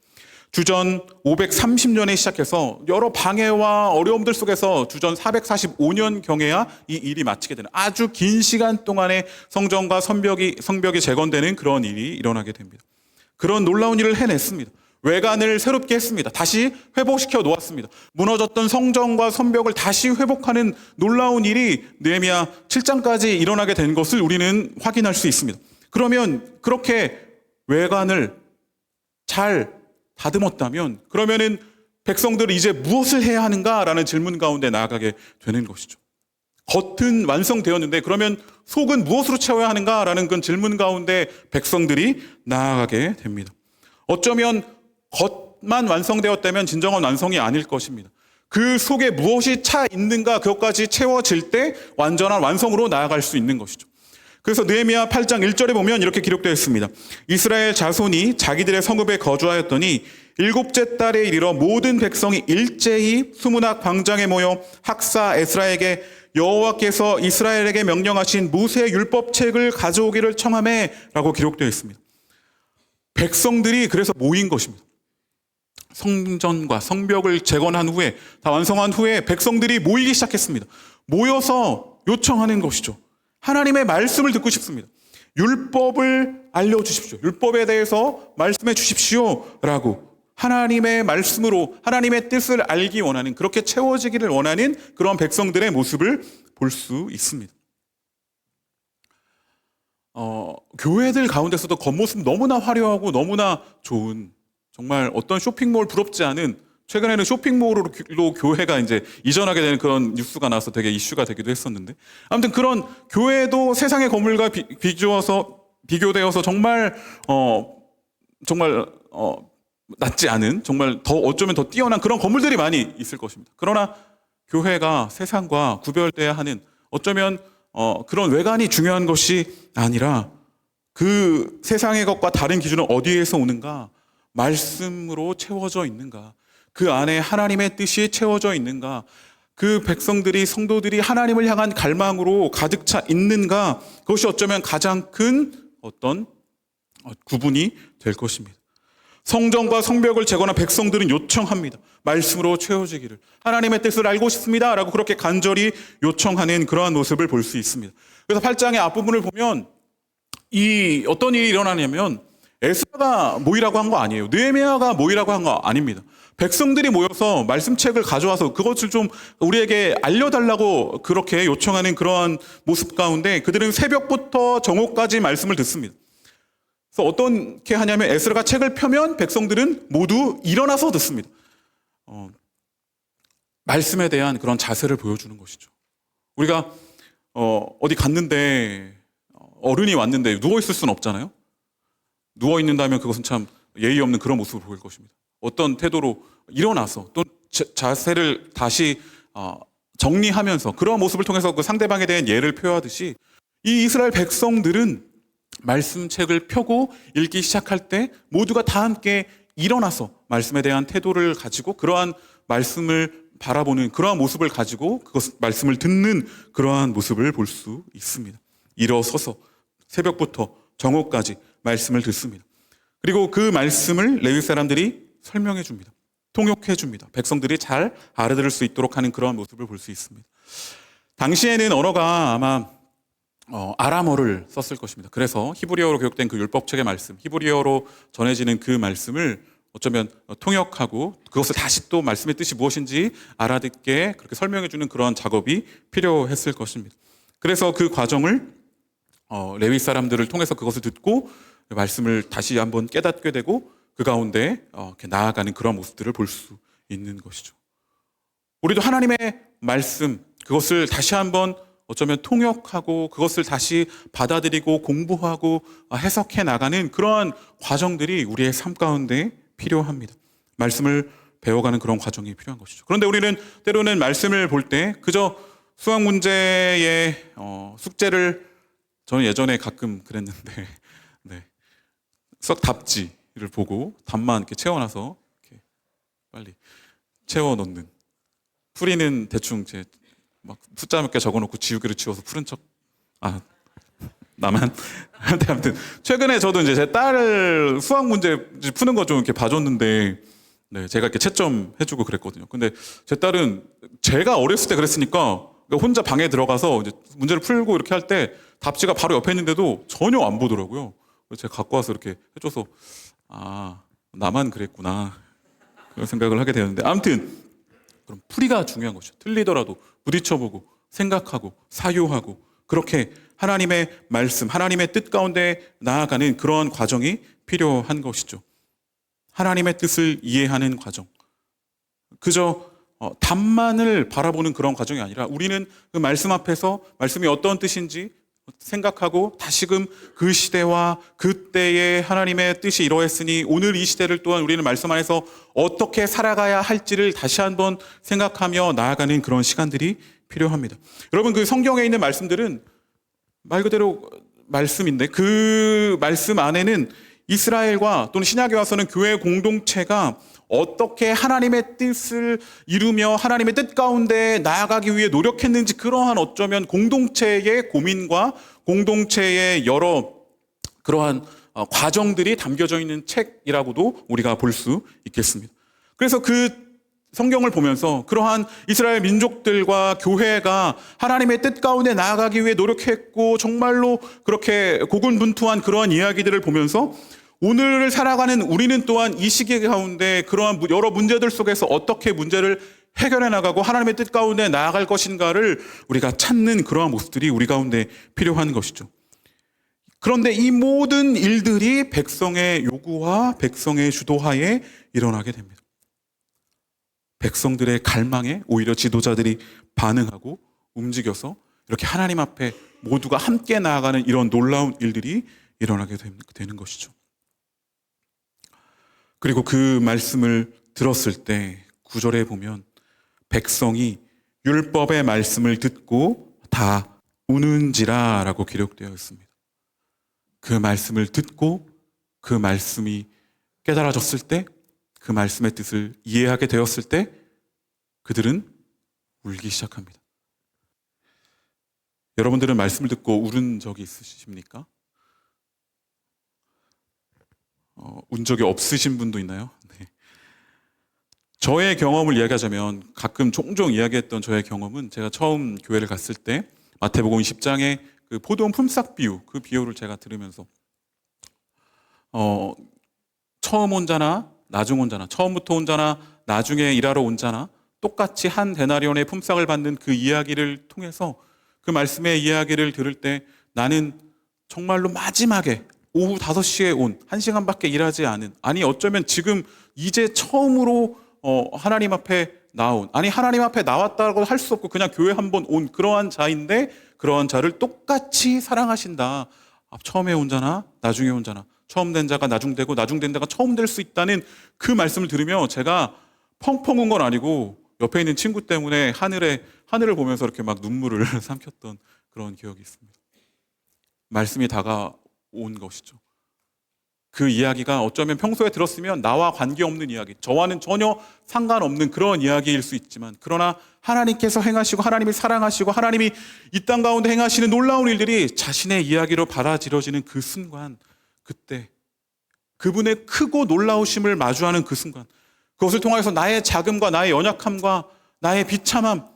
주전 530년에 시작해서 여러 방해와 어려움들 속에서 주전 445년경에야 이 일이 마치게 되는 아주 긴 시간 동안에 성전과 성벽이 재건되는 그런 일이 일어나게 됩니다. 그런 놀라운 일을 해냈습니다. 외관을 새롭게 했습니다. 다시 회복시켜 놓았습니다. 무너졌던 성전과 성벽을 다시 회복하는 놀라운 일이 느헤미야 7장까지 일어나게 된 것을 우리는 확인할 수 있습니다. 그러면 그렇게 외관을 잘 다듬었다면 그러면은 백성들이 이제 무엇을 해야 하는가라는 질문 가운데 나아가게 되는 것이죠. 겉은 완성되었는데 그러면 속은 무엇으로 채워야 하는가라는 그 질문 가운데 백성들이 나아가게 됩니다. 어쩌면 겉만 완성되었다면 진정한 완성이 아닐 것입니다. 그 속에 무엇이 차 있는가 그것까지 채워질 때 완전한 완성으로 나아갈 수 있는 것이죠. 그래서 느헤미야 8장 1절에 보면 이렇게 기록되어 있습니다. 이스라엘 자손이 자기들의 성읍에 거주하였더니 7째 달에 이르러 모든 백성이 일제히 수문학 광장에 모여 학사 에스라에게 여호와께서 이스라엘에게 명령하신 모세의 율법책을 가져오기를 청하매 라고 기록되어 있습니다. 백성들이 그래서 모인 것입니다. 성전과 성벽을 재건한 후에 다 완성한 후에 백성들이 모이기 시작했습니다. 모여서 요청하는 것이죠. 하나님의 말씀을 듣고 싶습니다. 율법을 알려주십시오. 율법에 대해서 말씀해 주십시오 라고 하나님의 말씀으로 하나님의 뜻을 알기 원하는, 그렇게 채워지기를 원하는 그런 백성들의 모습을 볼 수 있습니다. 교회들 가운데서도 겉모습 너무나 화려하고 너무나 좋은, 정말 어떤 쇼핑몰 부럽지 않은, 최근에는 쇼핑몰로 교회가 이제 이전하게 되는 그런 뉴스가 나와서 되게 이슈가 되기도 했었는데, 아무튼 그런 교회도 세상의 건물과 비교되어서 정말 정말 낫지 않은, 정말 더 어쩌면 더 뛰어난 그런 건물들이 많이 있을 것입니다. 그러나 교회가 세상과 구별돼야 하는, 어쩌면 그런 외관이 중요한 것이 아니라 그 세상의 것과 다른 기준은 어디에서 오는가? 말씀으로 채워져 있는가? 그 안에 하나님의 뜻이 채워져 있는가? 그 백성들이, 성도들이 하나님을 향한 갈망으로 가득 차 있는가? 그것이 어쩌면 가장 큰 어떤 구분이 될 것입니다. 성전과 성벽을 재건한 백성들은 요청합니다. 말씀으로 채워지기를. 하나님의 뜻을 알고 싶습니다. 라고 그렇게 간절히 요청하는 그러한 모습을 볼 수 있습니다. 그래서 8장의 앞부분을 보면 어떤 일이 일어나냐면 에스라가 모이라고 한 거 아니에요. 느헤미야가 모이라고 한 거 아닙니다. 백성들이 모여서 말씀책을 가져와서 그것을 좀 우리에게 알려달라고 그렇게 요청하는 그러한 모습 가운데 그들은 새벽부터 정오까지 말씀을 듣습니다. 그래서 어떻게 하냐면 에스라가 책을 펴면 백성들은 모두 일어나서 듣습니다. 말씀에 대한 그런 자세를 보여주는 것이죠. 우리가 어디 갔는데 어른이 왔는데 누워있을 수는 없잖아요. 누워있는다면 그것은 참 예의 없는 그런 모습을 보일 것입니다. 어떤 태도로 일어나서 또 자세를 다시 정리하면서 그런 모습을 통해서 그 상대방에 대한 예를 표하듯이 이 이스라엘 백성들은 말씀책을 펴고 읽기 시작할 때 모두가 다 함께 일어나서 말씀에 대한 태도를 가지고 그러한 말씀을 바라보는 그러한 모습을 가지고 말씀을 듣는 그러한 모습을 볼 수 있습니다. 일어서서 새벽부터 정오까지 말씀을 듣습니다. 그리고 그 말씀을 레위 사람들이 설명해 줍니다. 통역해 줍니다. 백성들이 잘 알아들을 수 있도록 하는 그러한 모습을 볼 수 있습니다. 당시에는 언어가 아마 아람어를 썼을 것입니다. 그래서 히브리어로 기록된 그 율법책의 말씀, 히브리어로 전해지는 그 말씀을 어쩌면 통역하고 그것을 다시 또 말씀의 뜻이 무엇인지 알아듣게 그렇게 설명해 주는 그러한 작업이 필요했을 것입니다. 그래서 그 과정을 레위 사람들을 통해서 그것을 듣고 말씀을 다시 한번 깨닫게 되고 그 가운데 이렇게 나아가는 그런 모습들을 볼 수 있는 것이죠. 우리도 하나님의 말씀, 그것을 다시 한번 어쩌면 통역하고 그것을 다시 받아들이고 공부하고 해석해 나가는 그러한 과정들이 우리의 삶 가운데 필요합니다. 말씀을 배워가는 그런 과정이 필요한 것이죠. 그런데 우리는 때로는 말씀을 볼 때 그저 수학 문제의 숙제를 저는 예전에 가끔 그랬는데 네. 수학 답지를 보고 답만 이렇게 채워놔서 이렇게 빨리 채워놓는, 풀이는 대충 막 숫자 몇 개 적어놓고 지우개로 지워서 푸른 척. 나만. 아무튼 최근에 저도 이제 제 딸 수학 문제 푸는 거 좀 이렇게 봐줬는데, 네, 제가 이렇게 채점 해주고 그랬거든요. 근데 제 딸은 제가 어렸을 때 그랬으니까 혼자 방에 들어가서 이제 문제를 풀고 이렇게 할 때 답지가 바로 옆에 있는데도 전혀 안 보더라고요. 그래서 제가 갖고 와서 이렇게 해줘서 나만 그랬구나 그런 생각을 하게 되었는데, 아무튼 그럼 풀이가 중요한 것이죠. 틀리더라도 부딪혀보고 생각하고 사유하고 그렇게 하나님의 말씀, 하나님의 뜻 가운데 나아가는 그런 과정이 필요한 것이죠. 하나님의 뜻을 이해하는 과정. 그저 답만을 바라보는 그런 과정이 아니라 우리는 그 말씀 앞에서 말씀이 어떤 뜻인지 생각하고 다시금 그 시대와 그때의 하나님의 뜻이 이러했으니 오늘 이 시대를 또한 우리는 말씀 안에서 어떻게 살아가야 할지를 다시 한번 생각하며 나아가는 그런 시간들이 필요합니다. 여러분, 그 성경에 있는 말씀들은 말 그대로 말씀인데 그 말씀 안에는 이스라엘과 또는 신약에 와서는 교회 공동체가 어떻게 하나님의 뜻을 이루며 하나님의 뜻 가운데 나아가기 위해 노력했는지, 그러한 어쩌면 공동체의 고민과 공동체의 여러 그러한 과정들이 담겨져 있는 책이라고도 우리가 볼 수 있겠습니다. 그래서 그 성경을 보면서 그러한 이스라엘 민족들과 교회가 하나님의 뜻 가운데 나아가기 위해 노력했고 정말로 그렇게 고군분투한 그러한 이야기들을 보면서 오늘을 살아가는 우리는 또한 이 시기 가운데 그러한 여러 문제들 속에서 어떻게 문제를 해결해 나가고 하나님의 뜻 가운데 나아갈 것인가를 우리가 찾는 그러한 모습들이 우리 가운데 필요한 것이죠. 그런데 이 모든 일들이 백성의 요구와 백성의 주도하에 일어나게 됩니다. 백성들의 갈망에 오히려 지도자들이 반응하고 움직여서 이렇게 하나님 앞에 모두가 함께 나아가는 이런 놀라운 일들이 일어나게 되는 것이죠. 그리고 그 말씀을 들었을 때 9절에 보면 백성이 율법의 말씀을 듣고 다 우는지라 라고 기록되어 있습니다. 그 말씀을 듣고 그 말씀이 깨달아졌을 때, 그 말씀의 뜻을 이해하게 되었을 때 그들은 울기 시작합니다. 여러분들은 말씀을 듣고 울은 적이 있으십니까? 운 적이 없으신 분도 있나요? 네. 저의 경험을 이야기하자면 가끔 종종 이야기했던 저의 경험은 제가 처음 교회를 갔을 때 마태복음 10장의 그 포도원 품삯 비유, 그 비유를 제가 들으면서 처음 온 자나 나중 온 자나, 처음부터 온 자나 나중에 일하러 온 자나 똑같이 한 데나리온의 품삯을 받는 그 이야기를 통해서 그 말씀의 이야기를 들을 때 나는 정말로 마지막에 오후 5시에 온 1시간밖에 일하지 않은, 아니 어쩌면 지금 이제 처음으로 하나님 앞에 나온, 아니 하나님 앞에 나왔다고 할 수 없고 그냥 교회 한번 온 그러한 자인데 그러한 자를 똑같이 사랑하신다. 처음에 온 자나 나중에 온 자나, 처음 된 자가 나중 되고 나중 된 자가 처음 될 수 있다는 그 말씀을 들으며 제가 펑펑 운 건 아니고 옆에 있는 친구 때문에 하늘을 보면서 이렇게 막 눈물을 삼켰던 그런 기억이 있습니다. 말씀이 다가온 것이죠. 그 이야기가 어쩌면 평소에 들었으면 나와 관계없는 이야기, 저와는 전혀 상관없는 그런 이야기일 수 있지만, 그러나 하나님께서 행하시고 하나님이 사랑하시고 하나님이 이 땅 가운데 행하시는 놀라운 일들이 자신의 이야기로 받아들여지는 그 순간, 그때 그분의 크고 놀라우심을 마주하는 그 순간, 그것을 통해서 나의 자금과 나의 연약함과 나의 비참함,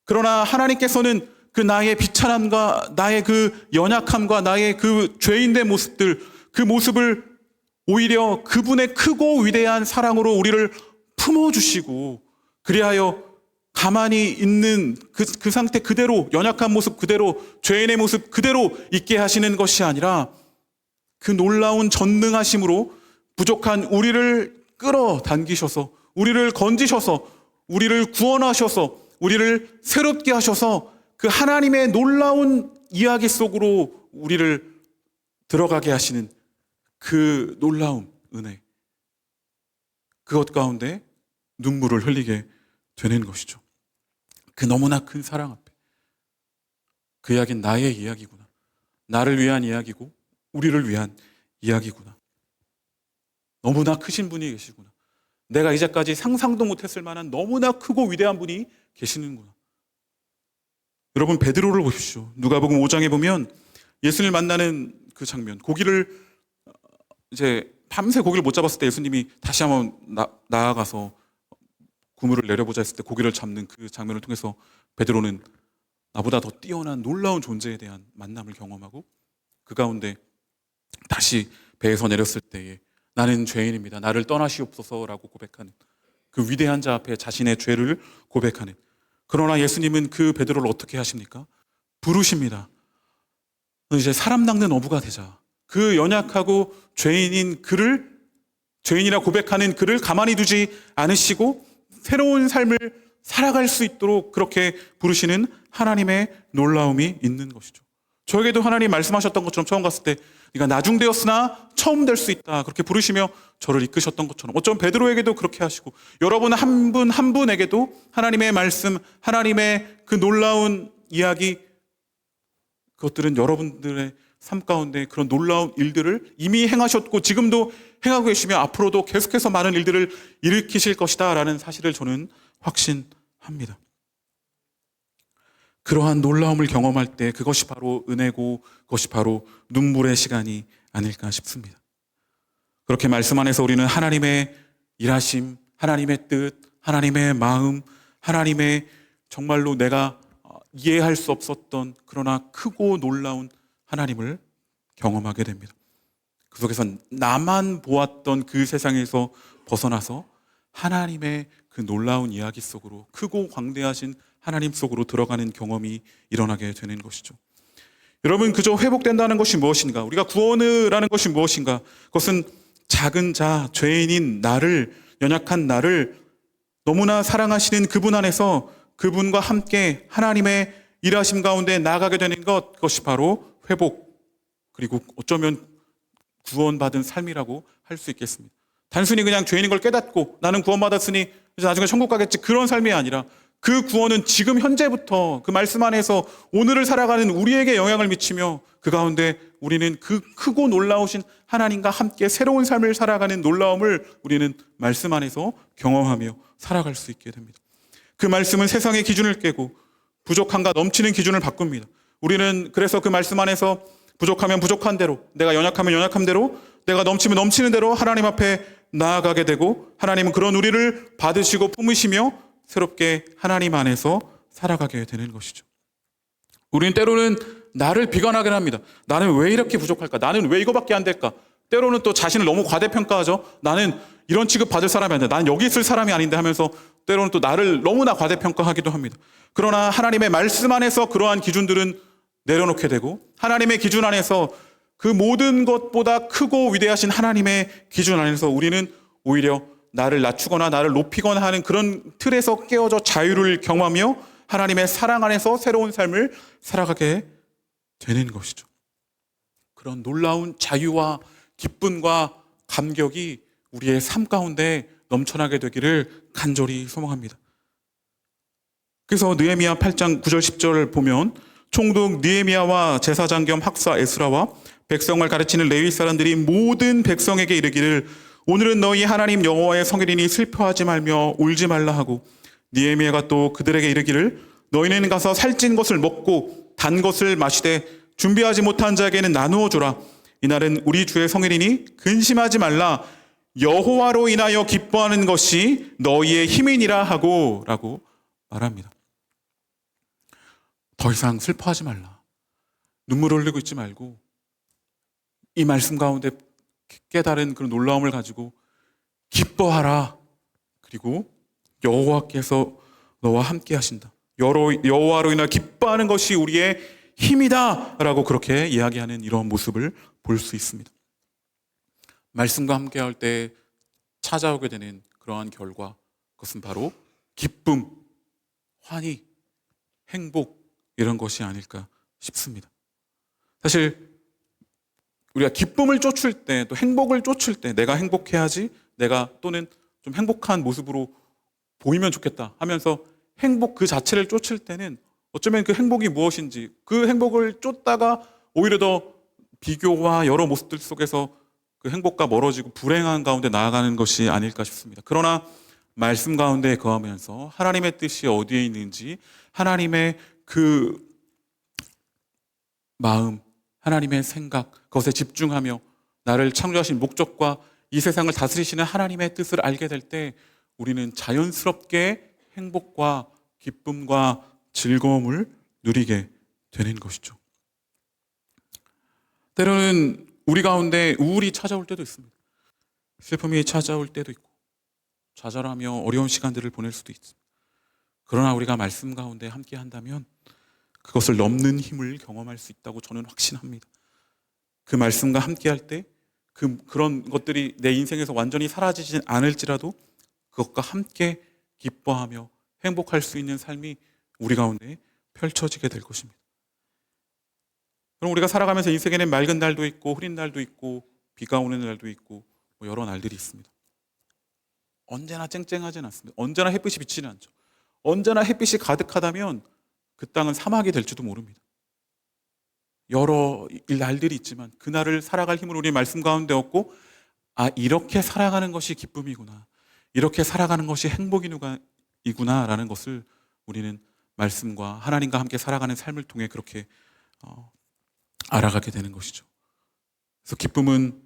그러나 하나님께서는 그 나의 비참함과 나의 그 연약함과 나의 그 죄인된 모습들, 그 모습을 오히려 그분의 크고 위대한 사랑으로 우리를 품어주시고, 그리하여 가만히 있는 그 상태 그대로, 연약한 모습 그대로, 죄인의 모습 그대로 있게 하시는 것이 아니라 그 놀라운 전능하심으로 부족한 우리를 끌어당기셔서, 우리를 건지셔서, 우리를 구원하셔서, 우리를 새롭게 하셔서 그 하나님의 놀라운 이야기 속으로 우리를 들어가게 하시는 그 놀라움, 은혜, 그것 가운데 눈물을 흘리게 되는 것이죠. 그 너무나 큰 사랑 앞에 그 이야기는 나의 이야기구나, 나를 위한 이야기고 우리를 위한 이야기구나, 너무나 크신 분이 계시구나, 내가 이제까지 상상도 못했을 만한 너무나 크고 위대한 분이 계시는구나. 여러분, 베드로를 보십시오. 누가복음 5장에 보면 예수님을 만나는 그 장면, 고기를 이제 밤새 고기를 못 잡았을 때 예수님이 다시 한번 나아가서 그물을 내려보자 했을 때 고기를 잡는 그 장면을 통해서 베드로는 나보다 더 뛰어난 놀라운 존재에 대한 만남을 경험하고, 그 가운데 다시 배에서 내렸을 때에 나는 죄인입니다, 나를 떠나시옵소서라고 고백하는 그 위대한 자 앞에 자신의 죄를 고백하는, 그러나 예수님은 그 베드로를 어떻게 하십니까? 부르십니다. 너 이제 사람 낚는 어부가 되자. 그 연약하고 죄인인 그를, 죄인이라 고백하는 그를 가만히 두지 않으시고 새로운 삶을 살아갈 수 있도록 그렇게 부르시는 하나님의 놀라움이 있는 것이죠. 저에게도 하나님 말씀하셨던 것처럼 처음 갔을 때 네가 나중 되었으나 처음 될 수 있다, 그렇게 부르시며 저를 이끄셨던 것처럼 어쩌면 베드로에게도 그렇게 하시고, 여러분 한 분 한 분에게도 하나님의 말씀, 하나님의 그 놀라운 이야기, 그것들은 여러분들의 삶 가운데 그런 놀라운 일들을 이미 행하셨고 지금도 행하고 계시며 앞으로도 계속해서 많은 일들을 일으키실 것이다 라는 사실을 저는 확신합니다. 그러한 놀라움을 경험할 때 그것이 바로 은혜고 그것이 바로 눈물의 시간이 아닐까 싶습니다. 그렇게 말씀 안에서 우리는 하나님의 일하심, 하나님의 뜻, 하나님의 마음, 하나님의 정말로 내가 이해할 수 없었던 그러나 크고 놀라운 하나님을 경험하게 됩니다. 그 속에서 나만 보았던 그 세상에서 벗어나서 하나님의 그 놀라운 이야기 속으로, 크고 광대하신 하나님 속으로 들어가는 경험이 일어나게 되는 것이죠. 여러분, 그저 회복된다는 것이 무엇인가? 우리가 구원을 하는 것이 무엇인가? 그것은 작은 자, 죄인인 나를, 연약한 나를 너무나 사랑하시는 그분 안에서 그분과 함께 하나님의 일하심 가운데 나아가게 되는 것, 그것이 바로 회복, 그리고 어쩌면 구원받은 삶이라고 할 수 있겠습니다. 단순히 그냥 죄인인 걸 깨닫고 나는 구원받았으니 이제 나중에 천국 가겠지, 그런 삶이 아니라 그 구원은 지금 현재부터 그 말씀 안에서 오늘을 살아가는 우리에게 영향을 미치며 그 가운데 우리는 그 크고 놀라우신 하나님과 함께 새로운 삶을 살아가는 놀라움을 우리는 말씀 안에서 경험하며 살아갈 수 있게 됩니다. 그 말씀은 세상의 기준을 깨고 부족함과 넘치는 기준을 바꿉니다. 우리는 그래서 그 말씀 안에서 부족하면 부족한 대로, 내가 연약하면 연약한 대로, 내가 넘치면 넘치는 대로 하나님 앞에 나아가게 되고, 하나님은 그런 우리를 받으시고 품으시며 새롭게 하나님 안에서 살아가게 되는 것이죠. 우리는 때로는 나를 비관하긴 합니다. 나는 왜 이렇게 부족할까? 나는 왜 이거밖에 안 될까? 때로는 또 자신을 너무 과대평가하죠. 나는 이런 취급 받을 사람이 아닌데, 나는 여기 있을 사람이 아닌데 하면서 때로는 또 나를 너무나 과대평가하기도 합니다. 그러나 하나님의 말씀 안에서 그러한 기준들은 내려놓게 되고, 하나님의 기준 안에서 그 모든 것보다 크고 위대하신 하나님의 기준 안에서 우리는 오히려 나를 낮추거나 나를 높이거나 하는 그런 틀에서 깨어져 자유를 경험하며 하나님의 사랑 안에서 새로운 삶을 살아가게 되는 것이죠. 그런 놀라운 자유와 기쁨과 감격이 우리의 삶 가운데 넘쳐나게 되기를 간절히 소망합니다. 그래서 느헤미야 8장 9절 10절을 보면 총독 느헤미야와 제사장 겸 학사 에스라와 백성을 가르치는 레위 사람들이 모든 백성에게 이르기를 오늘은 너희 하나님 여호와의 성일이니 슬퍼하지 말며 울지 말라 하고, 느헤미야가 또 그들에게 이르기를 너희는 가서 살찐 것을 먹고 단 것을 마시되 준비하지 못한 자에게는 나누어 주라. 이날은 우리 주의 성일이니 근심하지 말라. 여호와로 인하여 기뻐하는 것이 너희의 힘이니라 하고 라고 말합니다. 더 이상 슬퍼하지 말라. 눈물을 흘리고 있지 말고 이 말씀 가운데 깨달은 그런 놀라움을 가지고 기뻐하라. 그리고 여호와께서 너와 함께 하신다. 여호와로 인하여 기뻐하는 것이 우리의 힘이다 라고 그렇게 이야기하는 이런 모습을 볼 수 있습니다. 말씀과 함께 할 때 찾아오게 되는 그러한 결과, 그것은 바로 기쁨, 환희, 행복, 이런 것이 아닐까 싶습니다. 사실 우리가 기쁨을 쫓을 때, 또 행복을 쫓을 때 내가 행복해야지, 내가 또는 좀 행복한 모습으로 보이면 좋겠다 하면서 행복 그 자체를 쫓을 때는 어쩌면 그 행복이 무엇인지, 그 행복을 쫓다가 오히려 더 비교와 여러 모습들 속에서 그 행복과 멀어지고 불행한 가운데 나아가는 것이 아닐까 싶습니다. 그러나 말씀 가운데 거하면서 하나님의 뜻이 어디에 있는지, 하나님의 그 마음, 하나님의 생각, 그것에 집중하며 나를 창조하신 목적과 이 세상을 다스리시는 하나님의 뜻을 알게 될 때 우리는 자연스럽게 행복과 기쁨과 즐거움을 누리게 되는 것이죠. 때로는 우리 가운데 우울이 찾아올 때도 있습니다. 슬픔이 찾아올 때도 있고 좌절하며 어려운 시간들을 보낼 수도 있습니다. 그러나 우리가 말씀 가운데 함께 한다면 그것을 넘는 힘을 경험할 수 있다고 저는 확신합니다. 그 말씀과 함께 할 때 그런 것들이 내 인생에서 완전히 사라지진 않을지라도 그것과 함께 기뻐하며 행복할 수 있는 삶이 우리 가운데 펼쳐지게 될 것입니다. 그럼 우리가 살아가면서 인생에는 맑은 날도 있고 흐린 날도 있고 비가 오는 날도 있고 여러 날들이 있습니다. 언제나 쨍쨍하지는 않습니다. 언제나 햇빛이 비치는 않죠. 언제나 햇빛이 가득하다면 그 땅은 사막이 될지도 모릅니다. 여러 날들이 있지만 그날을 살아갈 힘을 우리 말씀 가운데 얻고, 아, 이렇게 살아가는 것이 기쁨이구나, 이렇게 살아가는 것이 행복이구나 라는 것을 우리는 말씀과 하나님과 함께 살아가는 삶을 통해 그렇게 알아가게 되는 것이죠. 그래서 기쁨은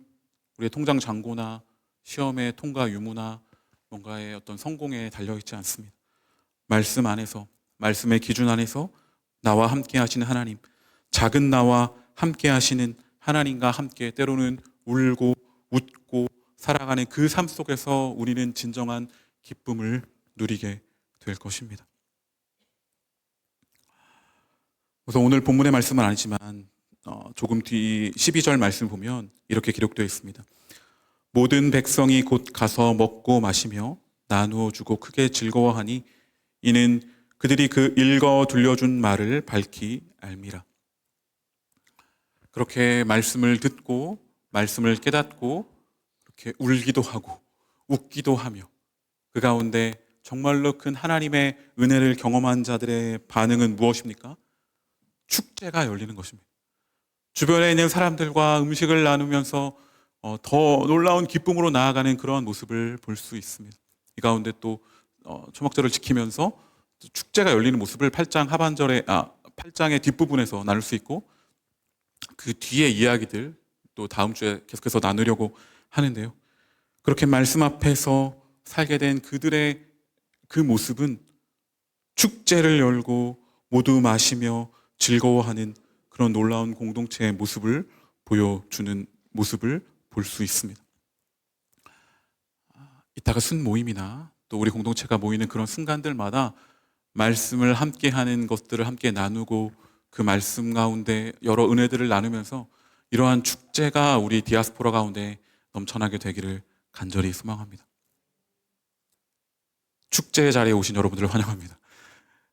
우리의 통장 잔고나 시험의 통과 유무나 뭔가의 어떤 성공에 달려있지 않습니다. 말씀 안에서, 말씀의 기준 안에서 나와 함께 하시는 하나님, 작은 나와 함께 하시는 하나님과 함께 때로는 울고 웃고 살아가는 그 삶 속에서 우리는 진정한 기쁨을 누리게 될 것입니다. 그래서 오늘 본문의 말씀은 아니지만 조금 뒤 12절 말씀 보면 이렇게 기록되어 있습니다. 모든 백성이 곧 가서 먹고 마시며 나누어 주고 크게 즐거워하니 이는 그들이 그 읽어 들려준 말을 밝히 알미라. 그렇게 말씀을 듣고 말씀을 깨닫고 이렇게 울기도 하고 웃기도 하며 그 가운데 정말로 큰 하나님의 은혜를 경험한 자들의 반응은 무엇입니까? 축제가 열리는 것입니다. 주변에 있는 사람들과 음식을 나누면서 더 놀라운 기쁨으로 나아가는 그러한 모습을 볼 수 있습니다. 이 가운데 또 초막절을 지키면서 축제가 열리는 모습을 8장의 뒷부분에서 나눌 수 있고 그 뒤에 이야기들 또 다음 주에 계속해서 나누려고 하는데요. 그렇게 말씀 앞에서 살게 된 그들의 그 모습은 축제를 열고 모두 마시며 즐거워하는 그런 놀라운 공동체의 모습을 보여주는 모습을 볼 수 있습니다. 이따가 순모임이나 또 우리 공동체가 모이는 그런 순간들마다 말씀을 함께 하는 것들을 함께 나누고 그 말씀 가운데 여러 은혜들을 나누면서 이러한 축제가 우리 디아스포라 가운데 넘쳐나게 되기를 간절히 소망합니다. 축제의 자리에 오신 여러분들을 환영합니다.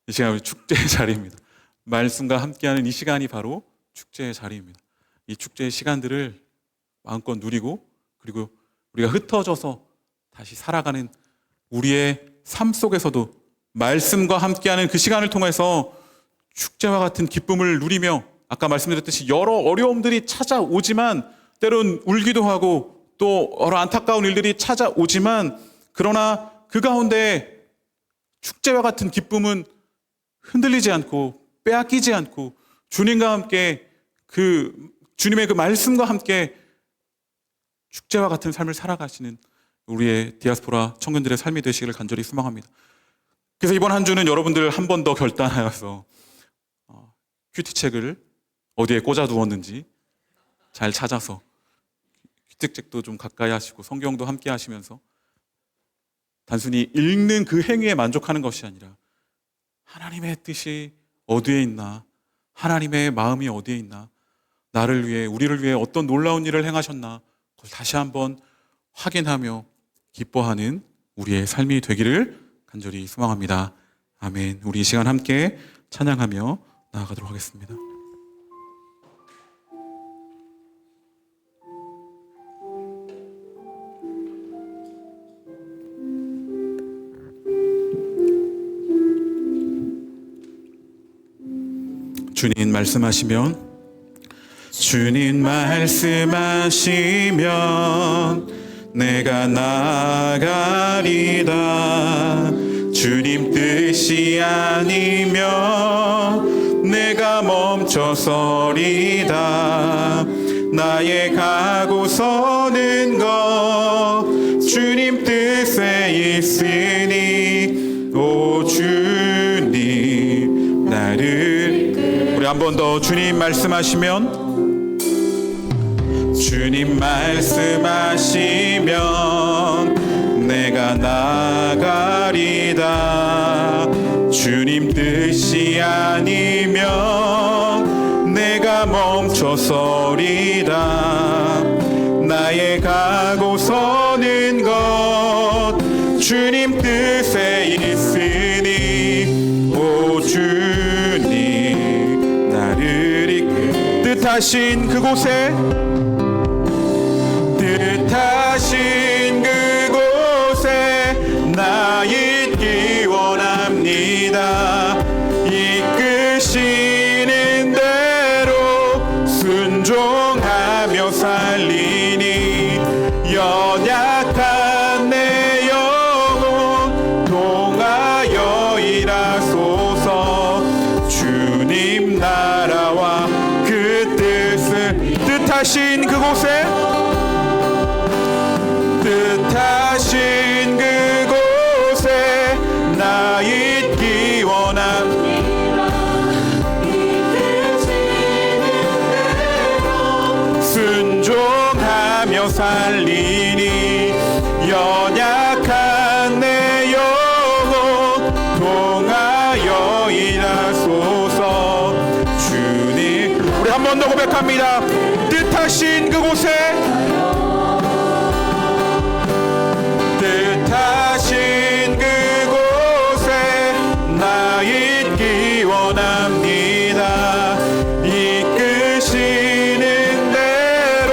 이 시간은 축제의 자리입니다. 말씀과 함께하는 이 시간이 바로 축제의 자리입니다. 이 축제의 시간들을 마음껏 누리고 그리고 우리가 흩어져서 다시 살아가는 우리의 삶 속에서도 말씀과 함께하는 그 시간을 통해서 축제와 같은 기쁨을 누리며 아까 말씀드렸듯이 여러 어려움들이 찾아오지만 때론 울기도 하고 또 여러 안타까운 일들이 찾아오지만 그러나 그 가운데 축제와 같은 기쁨은 흔들리지 않고 빼앗기지 않고 주님과 함께 주님의 그 말씀과 함께 축제와 같은 삶을 살아가시는 우리의 디아스포라 청년들의 삶이 되시기를 간절히 소망합니다. 그래서 이번 한 주는 여러분들 한 번 더 결단하여서 큐티책을 어디에 꽂아두었는지 잘 찾아서 큐티책도 좀 가까이 하시고 성경도 함께 하시면서 단순히 읽는 그 행위에 만족하는 것이 아니라 하나님의 뜻이 어디에 있나, 하나님의 마음이 어디에 있나, 나를 위해 우리를 위해 어떤 놀라운 일을 행하셨나 그걸 다시 한번 확인하며 기뻐하는 우리의 삶이 되기를 간절히 소망합니다. 아멘. 우리 이 시간 함께 찬양하며 나아가도록 하겠습니다. 주님 말씀하시면 내가 나아가리다. 주님 뜻이 아니면 내가 멈춰서리다. 나의 가고 서는 것 주님 뜻에 있으니 오 주님 나를 우리 한 번 더 주님 말씀하시면 내가 나가리다. 주님 뜻이 아니면 내가 멈춰서리다. 나의 가고 서는 것 주님 뜻에 있으니 오 주님 나를 이끌 뜻하신 그곳에 나 있기 원합니다. 이끄시는 대로 순종하며 살리니 연약한 내 영혼 통하여 일하소서. 주님 나라와 그 뜻하신 그곳에 뜻하신 그곳에 나 있기 원합니다. 순종하며 살리니 연약한 내 영혼 통하여 일하소서. 주님 우리 한 번 더 고백합니다. 뜻하신 그곳에 뜻하신 그곳에 나 있기 원합니다. 이끄시는 대로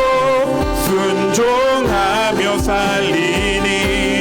순종하며 살리니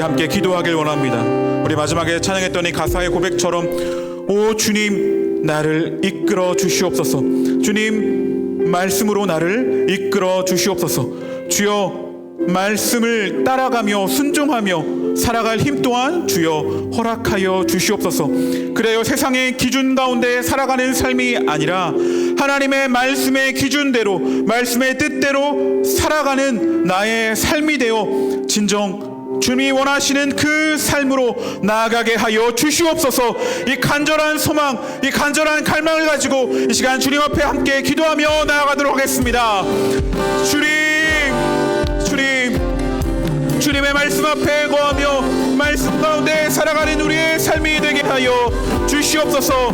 함께 기도하길 원합니다. 우리 마지막에 찬양했던 이 가사의 고백처럼 오 주님 나를 이끌어 주시옵소서. 주님 말씀으로 나를 이끌어 주시옵소서. 주여 말씀을 따라가며 순종하며 살아갈 힘 또한 주여 허락하여 주시옵소서. 그래요 세상의 기준 가운데 살아가는 삶이 아니라 하나님의 말씀의 기준대로 말씀의 뜻대로 살아가는 나의 삶이 되어 진정 주님이 원하시는 그 삶으로 나아가게 하여 주시옵소서. 이 간절한 소망, 이 간절한 갈망을 가지고 이 시간 주님 앞에 함께 기도하며 나아가도록 하겠습니다. 주님의 말씀 앞에 거하며 말씀 가운데 살아가는 우리의 삶이 되게 하여 주시옵소서.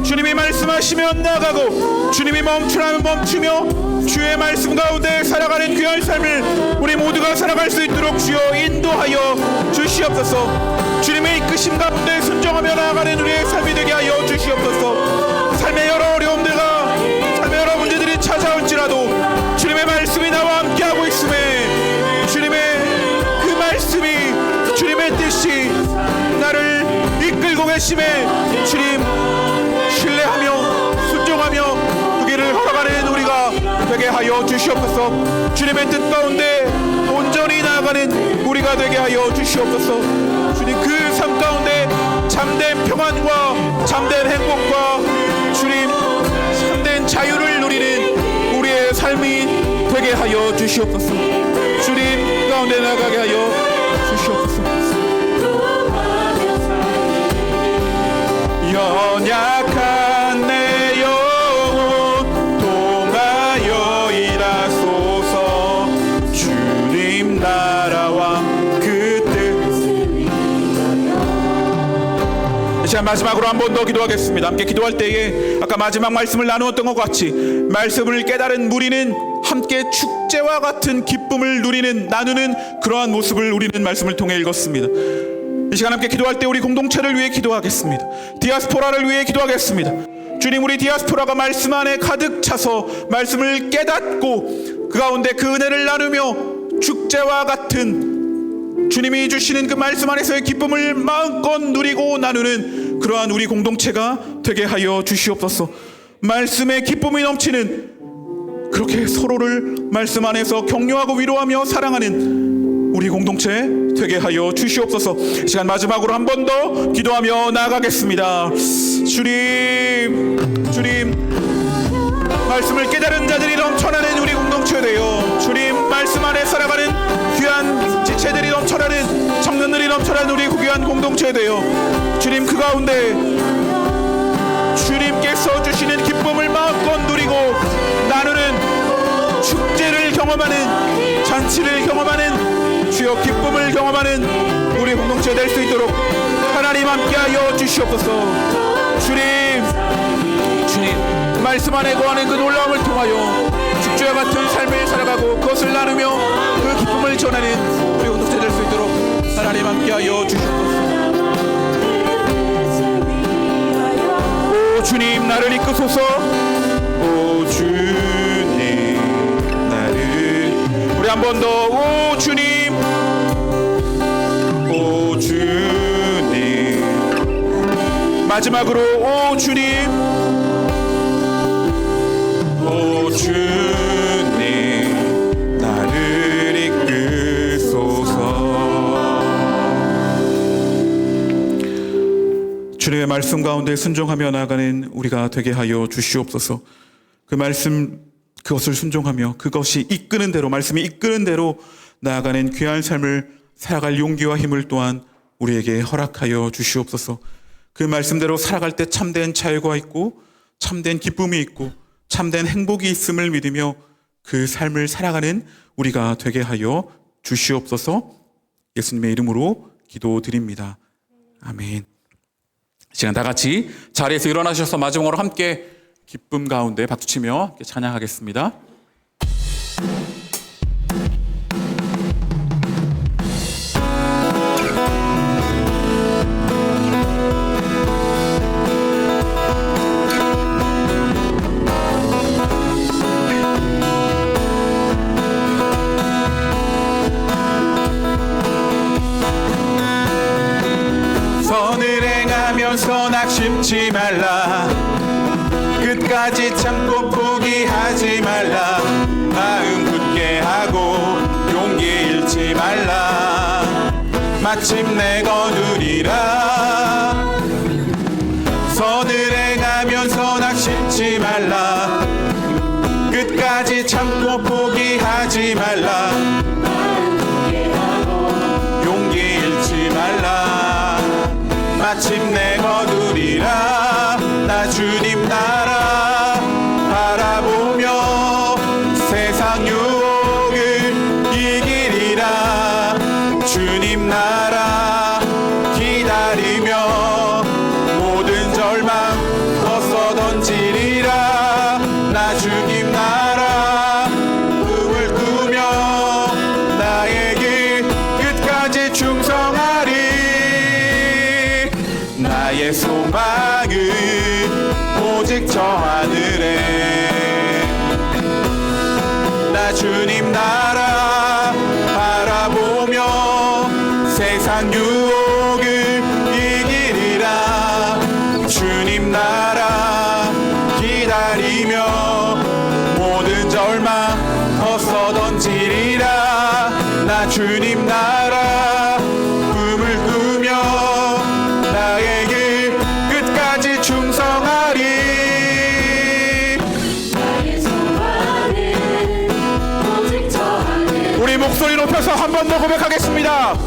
주님이 말씀하시면 나아가고 주님이 멈추라면 멈추며 주의 말씀 가운데 살아가는 귀한 삶을 우리 모두가 살아갈 수 있도록 주여 인도하여 주시옵소서. 주님의 이끄심 가운데 순종하며 나아가는 우리의 삶이 되게 하여 주시옵소서. 삶의 여러 어려움들과 삶의 여러 문제들이 찾아올지라도 주님의 말씀이 나와 함께하고 있음에 주님의 그 말씀이 주님의 뜻이 나를 이끌고 계심에 주님 신뢰하며 순종하며 그 길을 걸어가는 우리가 되게 하여 주시옵소서. 주님의 뜻 가운데 온전히 나아가는 우리가 되게 하여 주시옵소서. 주님 그 삶 가운데 참된 평안과 참된 행복과 주님 참된 자유를 누리는 우리의 삶이 되게 하여 주시옵소서. 주님 가운데 나가게 하여 주시옵소서. 연약한 내 영혼 통하여 일하소서. 주님 나라와 그 뜻. 이 시간 마지막으로 한 번 더 기도하겠습니다. 함께 기도할 때에 아까 마지막 말씀을 나누었던 것 같이 말씀을 깨달은 무리는 함께 축제와 같은 기쁨을 누리는 나누는 그러한 모습을 우리는 말씀을 통해 읽었습니다. 이 시간 함께 기도할 때 우리 공동체를 위해 기도하겠습니다. 디아스포라를 위해 기도하겠습니다. 주님 우리 디아스포라가 말씀 안에 가득 차서 말씀을 깨닫고 그 가운데 그 은혜를 나누며 축제와 같은 주님이 주시는 그 말씀 안에서의 기쁨을 마음껏 누리고 나누는 그러한 우리 공동체가 되게 하여 주시옵소서. 말씀의 기쁨이 넘치는 그렇게 서로를 말씀 안에서 격려하고 위로하며 사랑하는 우리 공동체 되게 하여 주시옵소서. 시간 마지막으로 한 번 더 기도하며 나아가겠습니다. 주님 말씀을 깨달은 자들이 넘쳐나는 우리 공동체 되어 주님 말씀 안에 살아가는 귀한 지체들이 넘쳐나는 청년들이 넘쳐나는 우리 귀한 공동체 되어 주님 그 가운데 주님께서 주시는 기쁨을 마음껏 누리고 나누는 축제를 경험하는 잔치를 경험하는 주여 기쁨을 경험하는 우리 공동체 될 수 있도록 하나님 함께하여 주시옵소서. 주님 말씀 안에 거하는 그 놀라움을 통하여 축제와 같은 삶을 살아가고 그것을 나누며 그 기쁨을 전하는 우리 공동체 될 수 있도록 하나님 함께하여 주시옵소서. 오 주님 나를 이끄소서. 오 주님 나를 우리 한 번 더 오 주님 오 주님 마지막으로 오 주님 오 주님 나를 이끄소서. 주님의 말씀 가운데 순종하며 나아가는 우리가 되게 하여 주시옵소서. 그 말씀 그것을 순종하며 그것이 이끄는 대로 말씀이 이끄는 대로 나아가는 귀한 삶을 살아갈 용기와 힘을 또한 우리에게 허락하여 주시옵소서. 그 말씀대로 살아갈 때 참된 자유가 있고 참된 기쁨이 있고 참된 행복이 있음을 믿으며 그 삶을 살아가는 우리가 되게 하여 주시옵소서. 예수님의 이름으로 기도드립니다. 아멘. 시간 다 같이 자리에서 일어나셔서 마지막으로 함께 기쁨 가운데 박수치며 찬양하겠습니다. 끝까지 참고 포기하지 말라. 마음 굳게 하고 용기 잃지 말라. 마침내 거두리라. 선을 행하면서 낙심치 말라. 끝까지 참고 포기하지 말라. 용기 잃지 말라. 마침내 거두리라. 나 주님 나라 바라보며 세상 유혹을 이기리라. 주님 나라 기다리며 모든 절망 벗어 던지리라. 나 주님 나라 꿈을 꾸며 나의 길 끝까지 충성하리. 나의 소망은 오직 저 하늘에. 나 주님 나라 바라보며 세상 유혹을 이기리라. 주님 나라 기다리며 모든 절망 벗어 던지리라. 나 주님 나라 꿈을 꾸며 나의 길 끝까지 충성하리. 우리 목소리 높여서 한 번 더 고백하겠습니다.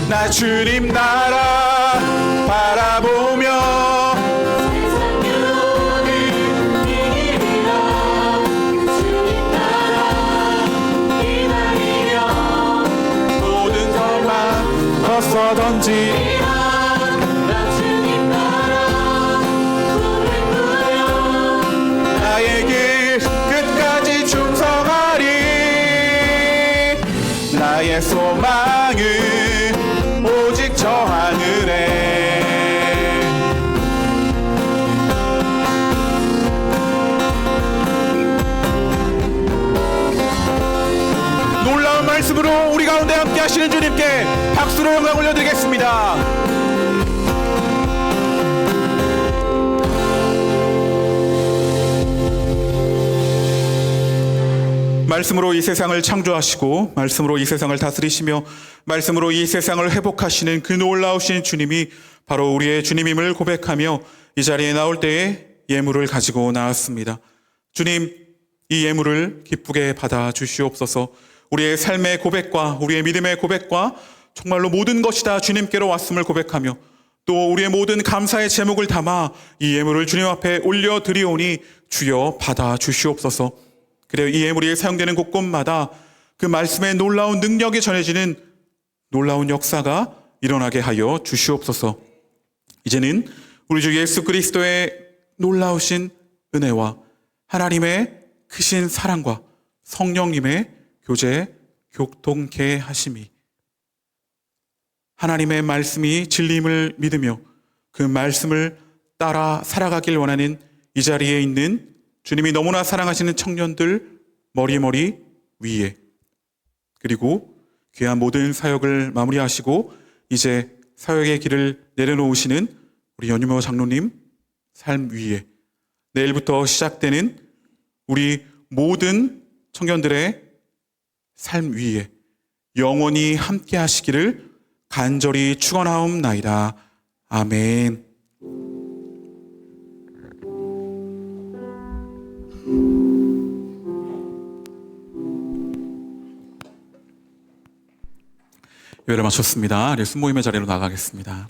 나 주님 나라 바라보며 세상 유혹을 이기리라. 주님 나라 기다리며 모든 절망 벗어 던지리라. 나 주님 나라 꿈을 꾸며 나의 길 끝까지 충성하리. 나의 소망은 오직 저 하늘에. 놀라운 말씀으로 우리 가운데 함께 하시는 주님께 박수로 영광 올려드리겠습니다. 말씀으로 이 세상을 창조하시고 말씀으로 이 세상을 다스리시며 말씀으로 이 세상을 회복하시는 그 놀라우신 주님이 바로 우리의 주님임을 고백하며 이 자리에 나올 때에 예물을 가지고 나왔습니다. 주님, 이 예물을 기쁘게 받아 주시옵소서. 우리의 삶의 고백과 우리의 믿음의 고백과 정말로 모든 것이 다 주님께로 왔음을 고백하며 또 우리의 모든 감사의 제목을 담아 이 예물을 주님 앞에 올려드리오니 주여 받아 주시옵소서. 그래요, 이 예물이 사용되는 곳곳마다 그 말씀의 놀라운 능력이 전해지는 놀라운 역사가 일어나게 하여 주시옵소서. 이제는 우리 주 예수 그리스도의 놀라우신 은혜와 하나님의 크신 사랑과 성령님의 교제 교통케 하심이, 하나님의 말씀이 진리임을 믿으며 그 말씀을 따라 살아가길 원하는 이 자리에 있는 주님이 너무나 사랑하시는 청년들 머리 위에, 그리고 귀한 모든 사역을 마무리하시고 이제 사역의 길을 내려놓으시는 우리 연유모 장로님 삶 위에, 내일부터 시작되는 우리 모든 청년들의 삶 위에 영원히 함께 하시기를 간절히 축원하옵나이다. 아멘. 예배를 마쳤습니다. 순모임의 자리로 나가겠습니다.